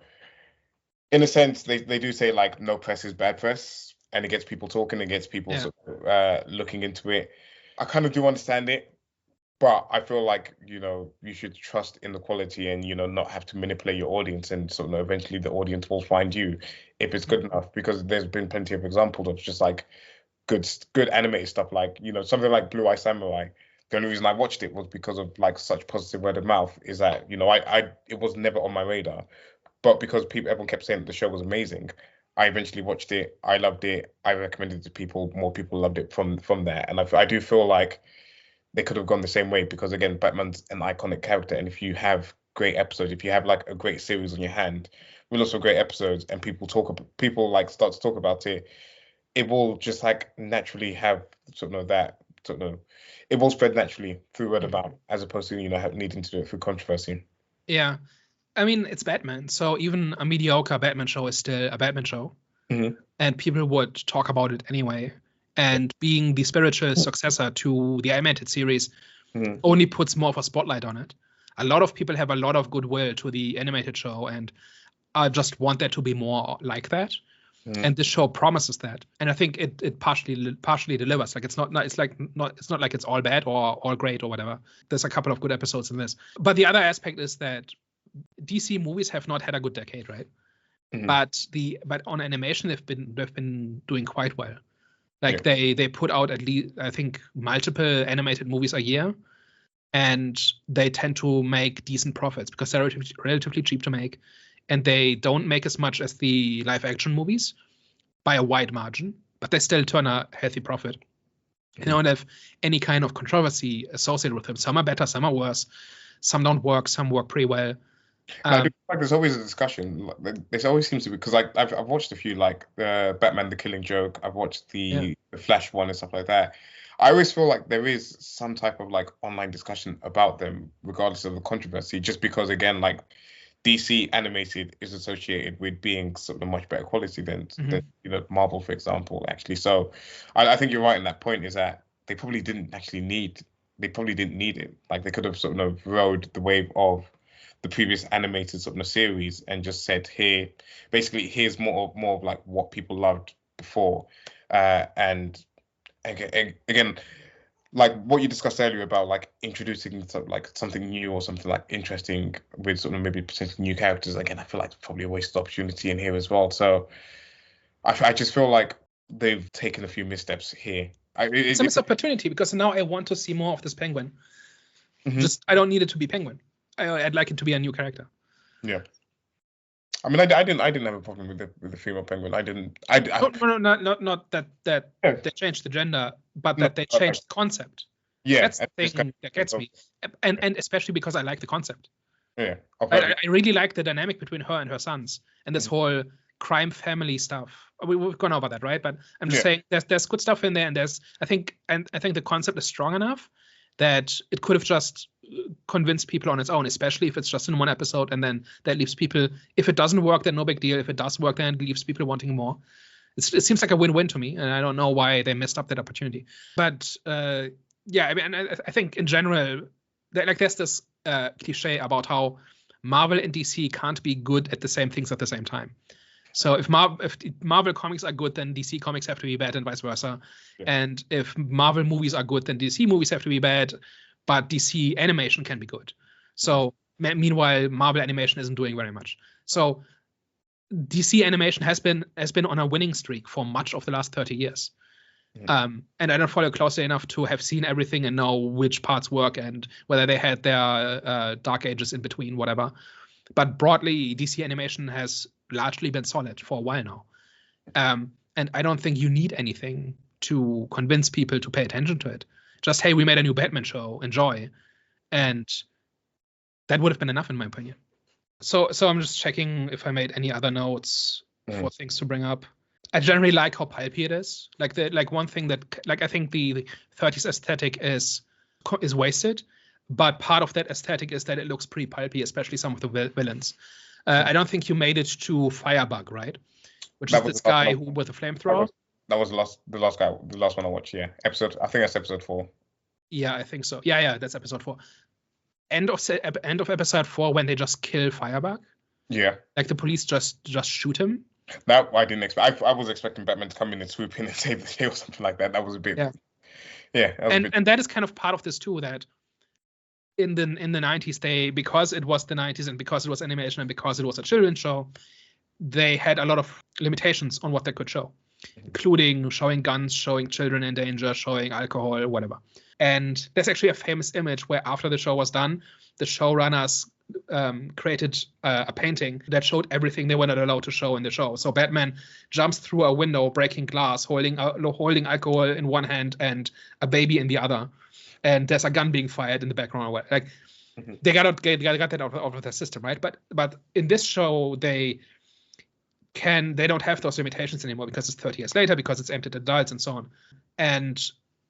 S2: in a sense, they do say like no press is bad press. And it gets people talking, it gets people sort of, looking into it. I kind of do understand it, but I feel like, you should trust in the quality and, not have to manipulate your audience, and sort of eventually the audience will find you if it's good enough, because there's been plenty of examples of just like good animated stuff, like, something like Blue Eye Samurai. The only reason I watched it was because of like such positive word of mouth, is that, it was never on my radar, but because everyone kept saying that the show was amazing, I eventually watched it. I loved it. I recommended it to people. More people loved it from there. And I do feel like they could have gone the same way, because again, Batman's an iconic character. And if you have great episodes, if you have like a great series on your hand with lots of great episodes, and people start to talk about it, it will just like naturally have it will spread naturally through word of mouth, as opposed to needing to do it through controversy.
S1: Yeah. I mean, it's Batman, so even a mediocre Batman show is still a Batman show. And people would talk about it anyway. And being the spiritual successor to the animated series, only puts more of a spotlight on it. A lot of people have a lot of goodwill to the animated show and just want there to be more like that. And this show promises that, and I think it partially delivers. Like it's not like it's all bad or all great or whatever. There's a couple of good episodes in this, but the other aspect is that DC movies have not had a good decade, right? But on animation they've been doing quite well. Like they put out at least, I think, multiple animated movies a year, and they tend to make decent profits because they're relatively cheap to make. And they don't make as much as the live action movies by a wide margin, but they still turn a healthy profit. They don't have any kind of controversy associated with them. Some are better, some are worse. Some don't work, some work pretty well.
S2: Like there's always a discussion. There always seems to be, because like I've watched a few, like Batman: The Killing Joke. I've watched the Flash one and stuff like that. I always feel like there is some type of like online discussion about them, regardless of the controversy, just because, again, like DC animated is associated with being sort of much better quality than Marvel, for example, actually. So I think you're right in that point, is that they probably didn't need it. Like they could have sort of rode the wave of the previous animated sort of series and just said, here's more of like what people loved before. And again, like what you discussed earlier about like introducing like something new or something like interesting with sort of maybe potentially new characters. Again, I feel like it's probably a wasted opportunity in here as well. So I just feel like they've taken a few missteps here.
S1: It's a missed opportunity because now I want to see more of this Penguin. Just I don't need it to be Penguin. I'd like it to be a new character.
S2: Yeah. I mean, I didn't have a problem with the female Penguin.
S1: No, not that they changed the gender, but that they changed the concept.
S2: Yeah,
S1: that's the thing that gets me, and especially because I like the concept.
S2: Yeah,
S1: I really like the dynamic between her and her sons, and this whole crime family stuff. We've gone over that, right? But I'm just saying there's good stuff in there, and I think the concept is strong enough that it could have just convinced people on its own, especially if it's just in one episode, and then that leaves people, if it doesn't work, then no big deal. If it does work, then it leaves people wanting more. It seems like a win-win to me, and I don't know why they missed up that opportunity. But I mean, I think in general, there's this cliche about how Marvel and DC can't be good at the same things at the same time. So if Marvel comics are good, then DC comics have to be bad, and vice versa. Yeah. And if Marvel movies are good, then DC movies have to be bad, but DC animation can be good. So meanwhile, Marvel animation isn't doing very much. So DC animation has been on a winning streak for much of the last 30 years. Yeah. And I don't follow closely enough to have seen everything and know which parts work and whether they had their dark ages in between, whatever. But broadly, DC animation has largely been solid for a while now. And I don't think you need anything to convince people to pay attention to it. Just, hey, we made a new Batman show, enjoy. And that would have been enough in my opinion. So I'm just checking if I made any other notes for things to bring up. I generally like how pulpy it is. Like one thing that, like, I think the 30s aesthetic is wasted, but part of that aesthetic is that it looks pretty pulpy, especially some of the villains. I don't think you made it to Firebug, right? Which is this guy with a flamethrower.
S2: That was the last one I watched. Yeah, I think that's episode 4.
S1: Yeah, I think so. Yeah, that's episode 4. End of episode 4 when they just kill Firebug.
S2: Yeah,
S1: like the police just shoot him.
S2: That I didn't expect. I was expecting Batman to come in and swoop in and save the day or something like that. That was a bit. Yeah.
S1: And that is kind of part of this too. That in the 90s, because it was the 90s and because it was animation and because it was a children's show, they had a lot of limitations on what they could show, including showing guns, showing children in danger, showing alcohol, whatever. And there's actually a famous image where after the show was done, the showrunners created a painting that showed everything they were not allowed to show in the show. So Batman jumps through a window, breaking glass, holding alcohol in one hand and a baby in the other. And there's a gun being fired in the background. Like they got that out of their system, right? But in this show, they don't have those limitations anymore because it's 30 years later, because it's aimed at adults and so on. And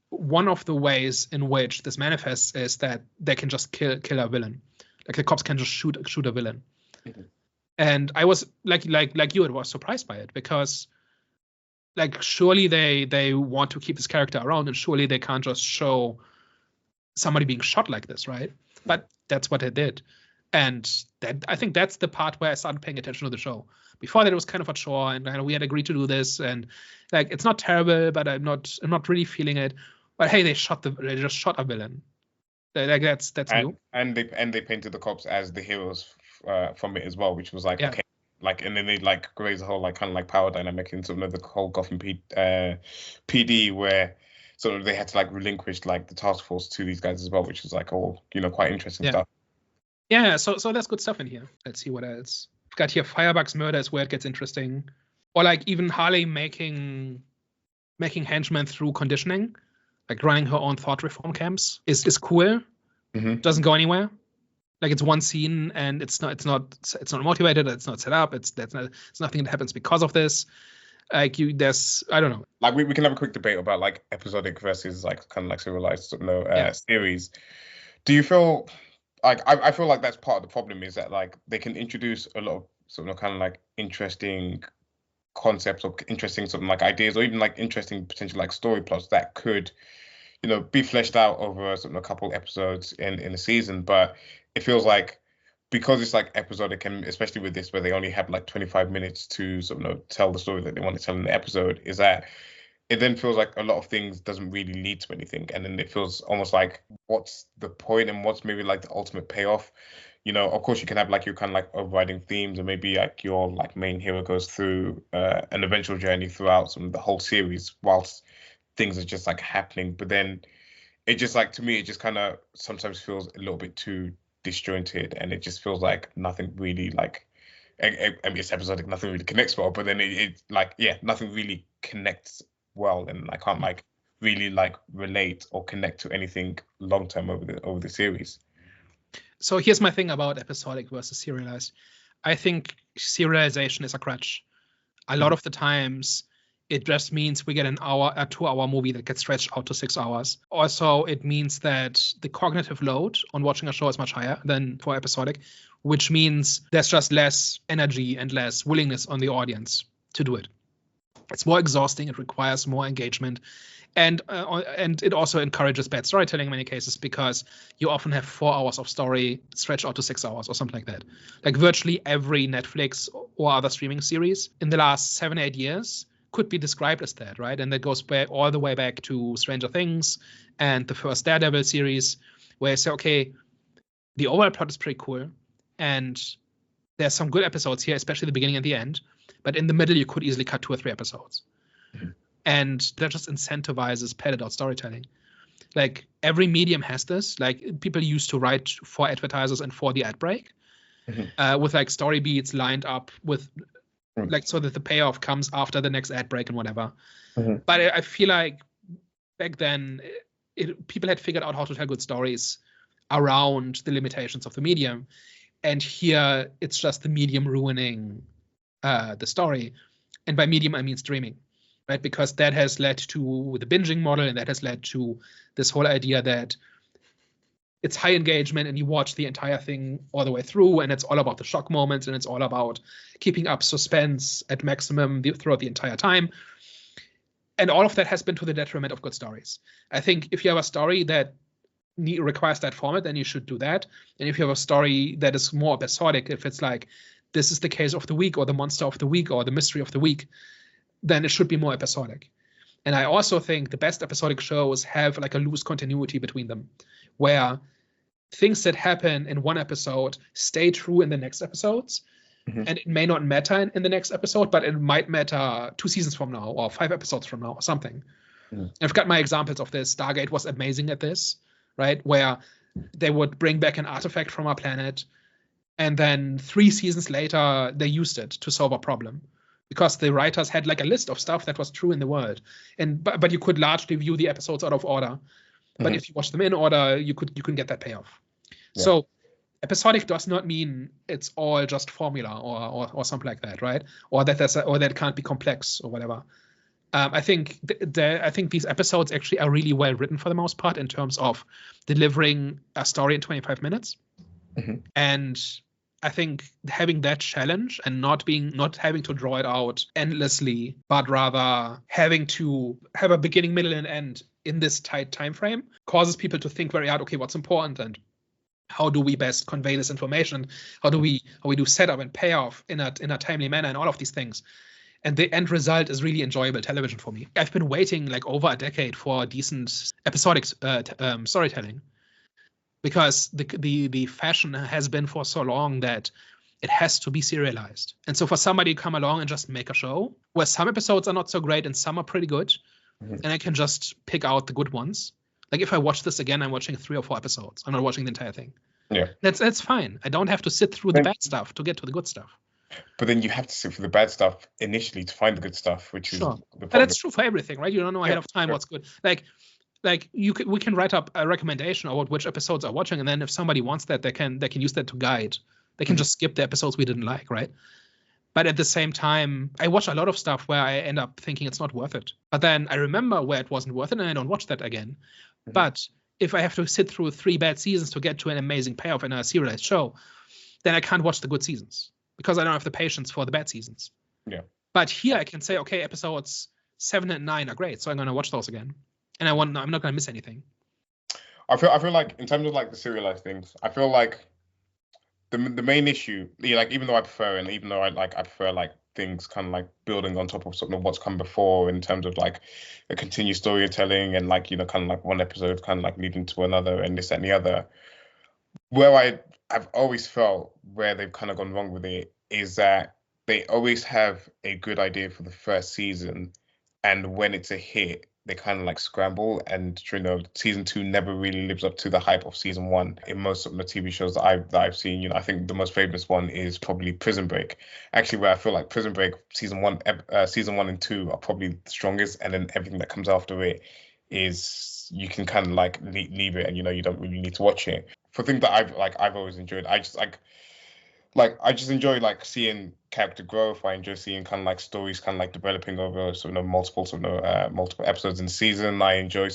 S1: one of the ways in which this manifests is that they can just kill a villain. Like the cops can just shoot a villain. And I was like you, it was surprised by it because like surely they want to keep this character around and surely they can't just show somebody being shot like this, right? But that's what they did. And that, I think that's the part where I started paying attention to the show. Before that, it was kind of a chore, and we had agreed to do this, and like it's not terrible, but I'm not really feeling it. But hey, they just shot a villain. Like that's new.
S2: And they painted the cops as the heroes from it as well, which was like,
S1: Yeah.
S2: okay, like, and then they like raise the whole like kind of like power dynamic into the whole Gotham PD, where sort of they had to like relinquish like the task force to these guys as well, which was like all, you know, quite interesting stuff.
S1: Yeah, so there's good stuff in here. Let's see what else. We've got here Firebug's murder is where it gets interesting. Or like even Harley making henchmen through conditioning, like running her own thought reform camps is cool. Doesn't go anywhere. Like it's one scene and it's not motivated, it's not set up, it's nothing that happens because of this. Like there's I don't know.
S2: Like we can have a quick debate about like episodic versus like kind of like serialized series. Do you feel like I feel like that's part of the problem, is that like they can introduce a lot of sort of kind of like interesting concepts or interesting sort of like ideas, or even like interesting potential like story plots that could, you know, be fleshed out over sort of a couple episodes in a season. But it feels like because it's like episodic, and especially with this where they only have like 25 minutes to sort of tell the story that they want to tell in the episode, is that it then feels like a lot of things doesn't really lead to anything. And then it feels almost like, what's the point and what's maybe like the ultimate payoff? You know, of course you can have like your kind of like overriding themes, and maybe like your like main hero goes through an eventual journey throughout some of the whole series whilst things are just like happening. But then it just like, to me, it just kind of sometimes feels a little bit too disjointed, and it just feels like nothing really like, I mean, it's episodic, nothing really connects well, but then it like, yeah, nothing really connects well, and I can't like really like relate or connect to anything long term over the series.
S1: So here's my thing about episodic versus serialized. I think serialization is a crutch. A lot of the times it just means we get a 2-hour movie that gets stretched out to 6 hours. Also, it means that the cognitive load on watching a show is much higher than for episodic, which means there's just less energy and less willingness on the audience to do it. It's more exhausting. It requires more engagement, and it also encourages bad storytelling in many cases, because you often have 4 hours of story stretched out to 6 hours or something like that. Like virtually every Netflix or other streaming series in the last 7-8 years could be described as that, right? And that goes back all the way back to Stranger Things and the first Daredevil series, where you say, okay, the overall plot is pretty cool, and there's some good episodes here, especially the beginning and the end. But in the middle, you could easily cut 2 or 3 episodes. And that just incentivizes padded out storytelling. Like every medium has this. Like people used to write for advertisers and for the ad break with like story beats lined up with like, so that the payoff comes after the next ad break and whatever. But I feel like back then people had figured out how to tell good stories around the limitations of the medium. And here it's just the medium ruining the story. And by medium, I mean streaming, right? Because that has led to the binging model, and that has led to this whole idea that it's high engagement and you watch the entire thing all the way through, and it's all about the shock moments, and it's all about keeping up suspense at maximum throughout the entire time. And all of that has been to the detriment of good stories. I think if you have a story that requires that format, then you should do that. And if you have a story that is more episodic, if it's like, this is the case of the week, or the monster of the week, or the mystery of the week, then it should be more episodic. And I also think the best episodic shows have like a loose continuity between them, where things that happen in one episode stay true in the next episodes. And it may not matter in the next episode, but it might matter 2 seasons from now, or 5 episodes from now, or something. I've got my examples of this. Stargate was amazing at this, right? Where they would bring back an artifact from our planet, and then 3 seasons later, they used it to solve a problem, because the writers had like a list of stuff that was true in the world. But you could largely view the episodes out of order. But if you watch them in order, you can get that payoff. Yeah. So episodic does not mean it's all just formula or something like that, right? Or that that can't be complex or whatever. I think these episodes actually are really well written for the most part, in terms of delivering a story in 25 minutes. And I think having that challenge, and not having to draw it out endlessly, but rather having to have a beginning, middle, and end in this tight time frame causes people to think very hard, okay, what's important and how do we best convey this information? How do we do setup and payoff in a timely manner and all of these things? And the end result is really enjoyable television for me. I've been waiting like over a decade for decent episodic storytelling, because the fashion has been for so long that it has to be serialized. And so for somebody to come along and just make a show where some episodes are not so great and some are pretty good, and I can just pick out the good ones. Like if I watch this again, I'm watching 3 or 4 episodes. I'm not watching the entire thing.
S2: Yeah.
S1: That's fine. I don't have to sit through the bad stuff to get to the good stuff.
S2: But then you have to sit for the bad stuff initially to find the good stuff, which is the problem.
S1: But that's true for everything, right? You don't know ahead of time what's good. Like we can write up a recommendation about which episodes are watching, and then if somebody wants that, they can use that to guide. They can just skip the episodes we didn't like, right? But at the same time, I watch a lot of stuff where I end up thinking it's not worth it. But then I remember where it wasn't worth it, and I don't watch that again. But if I have to sit through 3 bad seasons to get to an amazing payoff in a serialized show, then I can't watch the good seasons because I don't have the patience for the bad seasons.
S2: Yeah.
S1: But here I can say, okay, episodes 7 and 9 are great, so I'm going to watch those again. And I'm not going to miss anything.
S2: I feel like in terms of like the serialized things, I feel like the main issue, like even though I prefer, and even though I prefer like things kind of like building on top of sort of what's come before in terms of like a continued storytelling and like, you know, kind of like one episode kind of like leading to another and this and the other. Where I've always felt where they've kind of gone wrong with it is that they always have a good idea for the first season, and when it's a hit, they kind of like scramble, and you know, season 2 never really lives up to the hype of season 1 in most of the TV shows that I've seen. You know, I think the most famous one is probably Prison Break. Actually, where I feel like Prison Break season 1 and 2 are probably the strongest, and then everything that comes after it is you can kind of like leave it, and you know, you don't really need to watch it. For things that I've always enjoyed, I just enjoy like seeing character growth. I enjoy seeing kind of like stories kind of like developing over multiple episodes in the season. I enjoy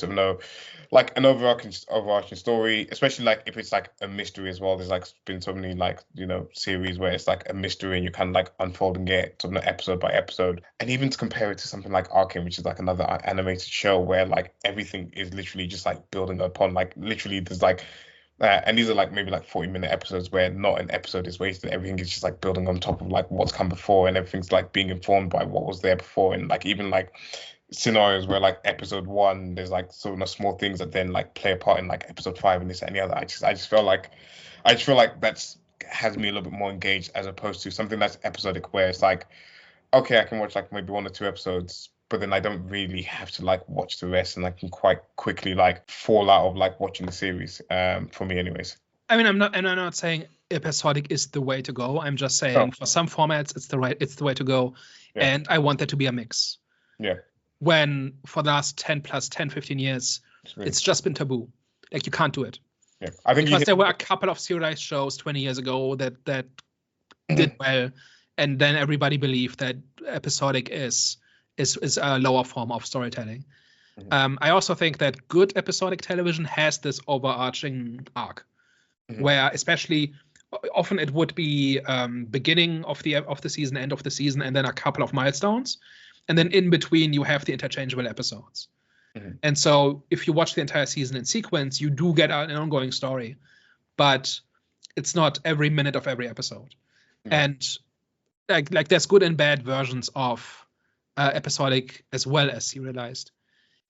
S2: like an overarching story, especially like if it's like a mystery as well. There's like been so many like, you know, series where it's like a mystery and you're kind of like unfolding it episode by episode. And even to compare it to something like Arcane, which is like another animated show where like everything is literally just like building upon, like literally there's like and these are like maybe like 40-minute episodes where not an episode is wasted. Everything is just like building on top of like what's come before, and everything's like being informed by what was there before. And like even like scenarios where like episode 1 there's like sort of small things that then like play a part in like episode 5 and this and the other. I just feel like that's has me a little bit more engaged, as opposed to something that's episodic where it's like, okay, I can watch like maybe 1 or 2 episodes, but then I don't really have to like watch the rest, and I can quite quickly like fall out of like watching the series, for me anyways.
S1: I mean, I'm not saying episodic is the way to go. I'm just saying for some formats it's the way to go. Yeah. And I want there to be a mix.
S2: Yeah.
S1: When for the last 10, 15 years, it's just been taboo. Like you can't do it.
S2: Yeah. I think
S1: because there were a couple of serialized shows 20 years ago that did well, and then everybody believed that episodic is a lower form of storytelling. I also think that good episodic television has this overarching arc, where especially often it would be beginning of the season, end of the season, and then a couple of milestones, and then in between you have the interchangeable episodes. And so if you watch the entire season in sequence, you do get an ongoing story, but it's not every minute of every episode. And like there's good and bad versions of episodic as well as serialized.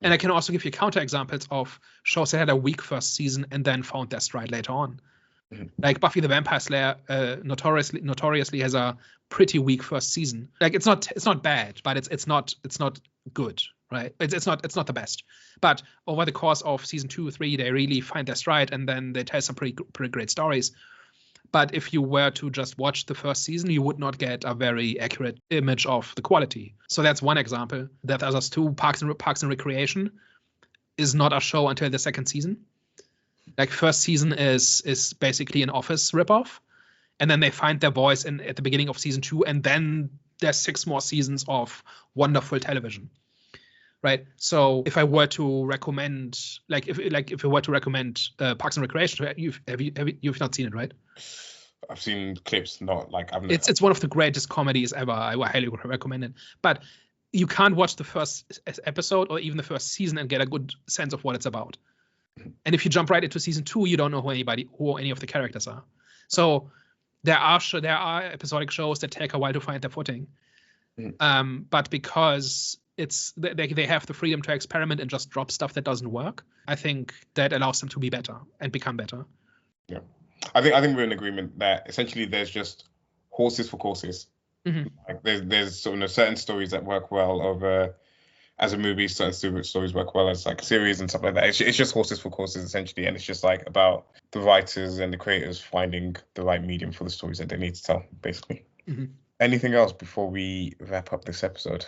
S1: And I can also give you counterexamples of shows that had a weak first season and then found their stride later on. Like Buffy the Vampire Slayer notoriously has a pretty weak first season. Like it's not bad, but it's not good, right? It's not the best. But over the course of season 2 or 3, they really find their stride, and then they tell some pretty great stories. But if you were to just watch the first season, you would not get a very accurate image of the quality. So that's one example. That others too. Parks and Recreation is not a show until the second season. Like first season is basically an Office ripoff, and then they find their voice at the beginning of season 2, and then there's 6 more seasons of wonderful television. Right. So if I were to recommend, if I were to recommend Parks and Recreation, you've not seen it, right?
S2: I've seen clips, not like I've.
S1: It's one of the greatest comedies ever. I highly recommend it. But you can't watch the first episode or even the first season and get a good sense of what it's about. And if you jump right into season 2, you don't know who any of the characters are. So there are episodic shows that take a while to find their footing. But because they have the freedom to experiment and just drop stuff that doesn't work, I think that allows them to be better and become better.
S2: Yeah, I think we're in agreement that essentially there's just horses for courses. Like there's sort of certain stories that work well over as a movie, certain stories work well as like a series and stuff like that. It's just horses for courses essentially, and it's just like about the writers and the creators finding the right medium for the stories that they need to tell, basically. Anything else before we wrap up this episode?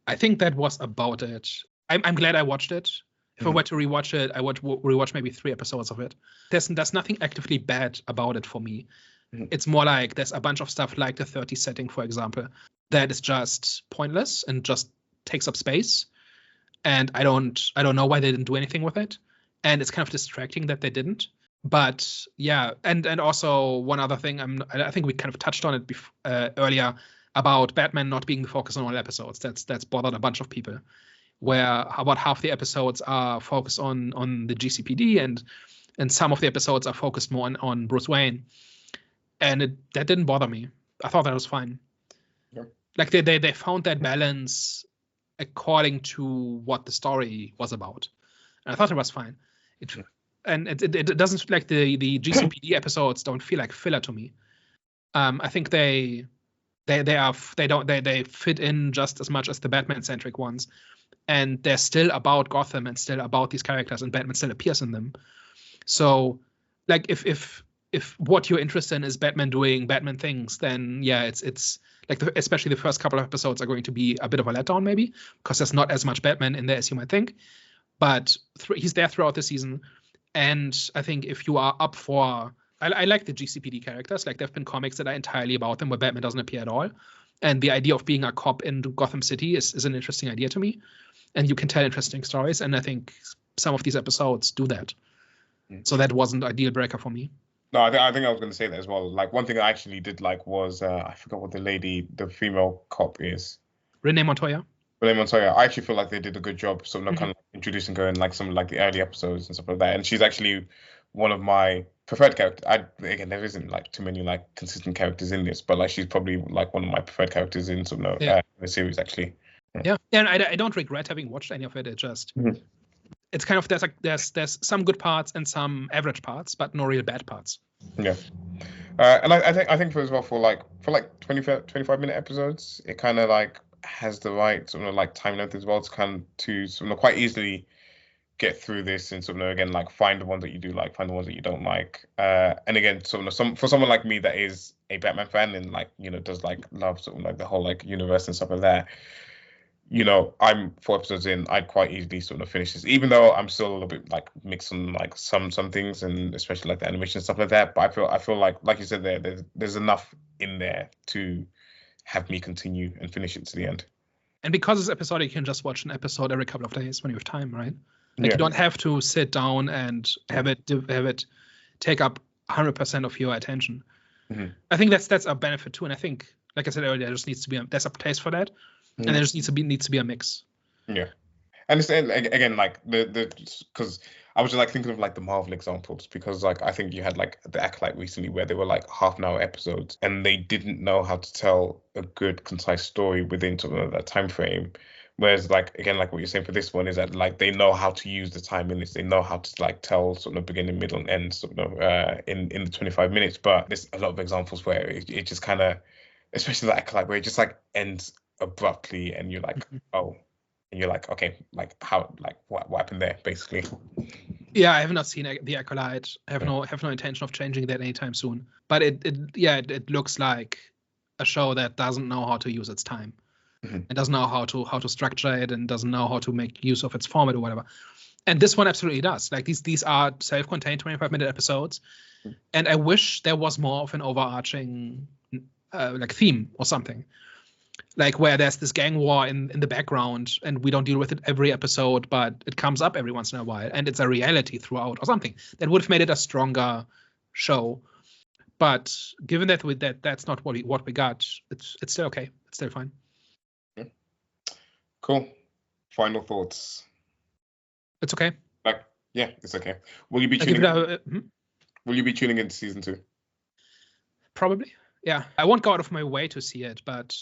S1: I think that was about it. I'm glad I watched it. If I were to rewatch it, I would rewatch maybe 3 episodes of it. There's nothing actively bad about it for me. It's more like there's a bunch of stuff like the 30 setting, for example, that is just pointless and just takes up space. And I don't know why they didn't do anything with it. And it's kind of distracting that they didn't. But yeah, and also one other thing, I think we kind of touched on it earlier about Batman not being the focus on all episodes. That's bothered a bunch of people. Where about half the episodes are focused on the GCPD and some of the episodes are focused more on Bruce Wayne. And that didn't bother me. I thought that was fine. Yeah. Like they found that balance according to what the story was about. And I thought it was fine. It doesn't, like the GCPD episodes don't feel like filler to me. I think they fit in just as much as the Batman centric ones. And they're still about Gotham and still about these characters, and Batman still appears in them. So, like, if what you're interested in is Batman doing Batman things, then yeah, it's like especially the first couple of episodes are going to be a bit of a letdown, maybe, because there's not as much Batman in there as you might think. But he's there throughout the season, and I think if you are up for, I like the GCPD characters. Like, there've been comics that are entirely about them where Batman doesn't appear at all, and the idea of being a cop in Gotham City is an interesting idea to me. And you can tell interesting stories, and I think some of these episodes do that. So that wasn't a deal breaker for me.
S2: No, I think I was going to say that as well. Like, one thing I actually did like was I forgot what the female cop is.
S1: Renee Montoya.
S2: I actually feel like they did a good job, sort of kind of introducing her in like some like the early episodes and stuff like that. And she's actually one of my preferred characters. Again, there isn't like too many like consistent characters in this, but like she's probably like one of my preferred characters in some the series actually.
S1: Yeah, and I don't regret having watched any of it. It just it's kind of there's some good parts and some average parts, but no real bad parts.
S2: Yeah, and I think for like 25-minute episodes, it kind of like has the right sort of like time length as well to sort of quite easily get through this and sort of again like find the ones that you do like, find the ones that you don't like, and again sort of for someone like me that is a Batman fan and like does like love sort of like the whole like universe and stuff like that. I'm 4 episodes in. I'd quite easily sort of finish this, even though I'm still a little bit like mixed on like some things, and especially like the animation and stuff like that. But I feel like you said there's enough in there to have me continue and finish it to the end. And
S1: because it's episodic, you can just watch an episode every couple of days when you have time, right? Like you don't have to sit down and have it take up 100% of your attention. I think that's a benefit too, and I think, like I said earlier, there just needs to be there's a place for that. And there just needs to be a mix. Yeah,
S2: and it's, again like because I was just like thinking of like the Marvel examples, because like I think you had like the Acolyte recently where they were like half-an-hour episodes and they didn't know how to tell a good concise story within sort of that time frame. Whereas like again like what you're saying for this one is that like they know how to use the time in this, they know how to like tell sort of beginning, middle, and end sort of in the 25 minutes. But there's a lot of examples where it just kind of, especially that Acolyte, where it just like ends abruptly and you're like and you're like, okay, like how, like what happened there basically.
S1: Yeah, I have not seen the Acolyte. I have no intention of changing that anytime soon, but it looks like a show that doesn't know how to use its time. It doesn't know how to structure it, and doesn't know how to make use of its format or whatever. And this one absolutely does. Like these are self-contained 25-minute episodes, and I wish there was more of an overarching like theme or something. Like where there's this gang war in the background and we don't deal with it every episode, but it comes up every once in a while and it's a reality throughout or something that would have made it a stronger show. But given that that's not what we got, it's still okay. It's still fine.
S2: Cool. Final thoughts.
S1: It's okay.
S2: Yeah, it's okay. Will you be
S1: I give
S2: tuning?
S1: it
S2: Will you be tuning into season 2?
S1: Probably. Yeah, I won't go out of my way to see it, but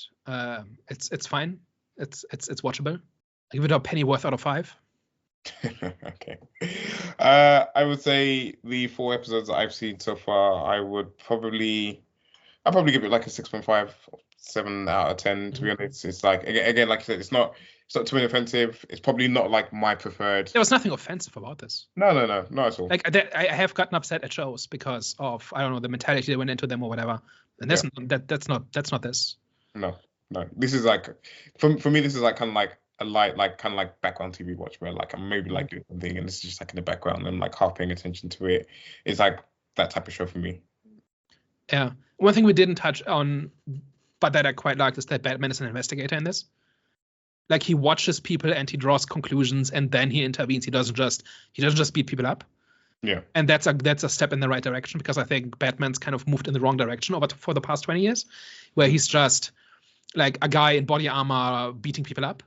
S1: it's fine. It's watchable. I give it a pennyworth out of 5.
S2: Okay. I would say the 4 episodes that I've seen so far, I'd probably give it like a 6.5, 7 out of 10. To be honest, it's like again, like I said, it's not too inoffensive. It's probably not like my preferred.
S1: There was nothing offensive about this.
S2: No, not at all.
S1: Like I have gotten upset at shows because of, I don't know, the mentality that went into them or whatever. And that's not this.
S2: No. This is like for me. This is like kind of like a light, like kind of like background TV watch where like I'm maybe like doing something and it's just like in the background and like half paying attention to it. It's like that type of show for me.
S1: Yeah. One thing we didn't touch on, but that I quite liked, is that Batman is an investigator in this. Like, he watches people and he draws conclusions and then he intervenes. He doesn't just beat people up.
S2: Yeah.
S1: And that's a step in the right direction, because I think Batman's kind of moved in the wrong direction for the past 20 years, where he's just like a guy in body armor beating people up.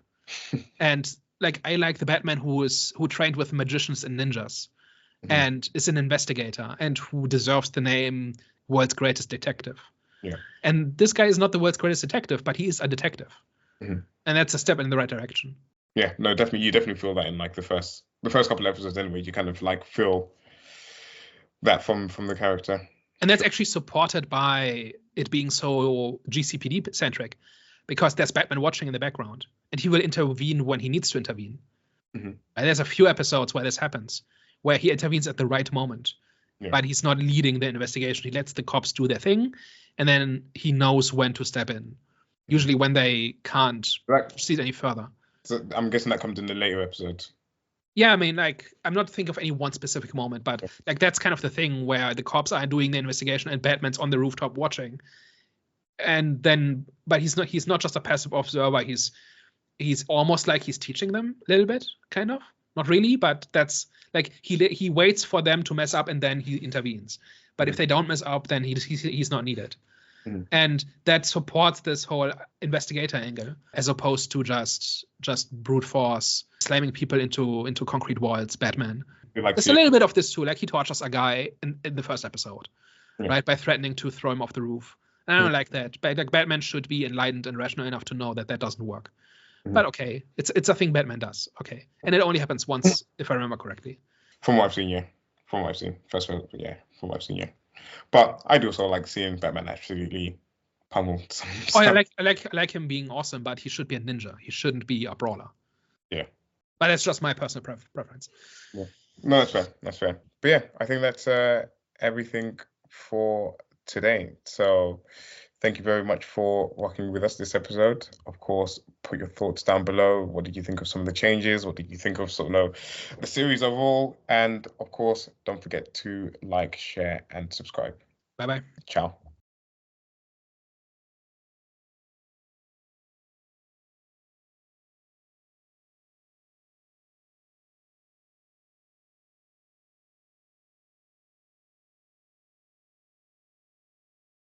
S1: And like, I like the Batman who trained with magicians and ninjas and is an investigator and who deserves the name world's greatest detective. Yeah. And this guy is not the world's greatest detective, but he is a detective. And that's a step in the right direction. Yeah, no, definitely. You definitely feel that in like the first couple of episodes anyway. You kind of like feel that from the character. And that's actually supported by it being so GCPD centric, because there's Batman watching in the background and he will intervene when he needs to intervene. And there's a few episodes where this happens, where he intervenes at the right moment. Yeah. But he's not leading the investigation. He lets the cops do their thing, and then he knows when to step in. Usually when they can't proceed any further. So I'm guessing that comes in the later episodes. Yeah, I mean, like, I'm not thinking of any one specific moment, but like that's kind of the thing where the cops are doing the investigation and Batman's on the rooftop watching. And then, but he's not just a passive observer. He's almost like he's teaching them a little bit, kind of. Not really, but that's like he waits for them to mess up and then he intervenes. But if they don't mess up, then he's not needed. And that supports this whole investigator angle, as opposed to just brute force slamming people into concrete walls. Batman. There's a little bit of this too. Like, he tortures a guy in the first episode, right, by threatening to throw him off the roof. And I don't like that. But like, Batman should be enlightened and rational enough to know that doesn't work. But okay, it's a thing Batman does. Okay, and it only happens once, if I remember correctly. From what I've seen, yeah. From what I've seen, From what I've seen, yeah. But I do also like seeing Batman absolutely pummel some stuff. I like him being awesome, but he should be a ninja. He shouldn't be a brawler. Yeah. But that's just my personal preference. Yeah. No, that's fair. But yeah, I think that's everything for today. So thank you very much for working with us this episode. Of course, put your thoughts down below. What did you think of some of the changes? What did you think of the series overall? And of course, don't forget to like, share, and subscribe. Bye-bye. Ciao.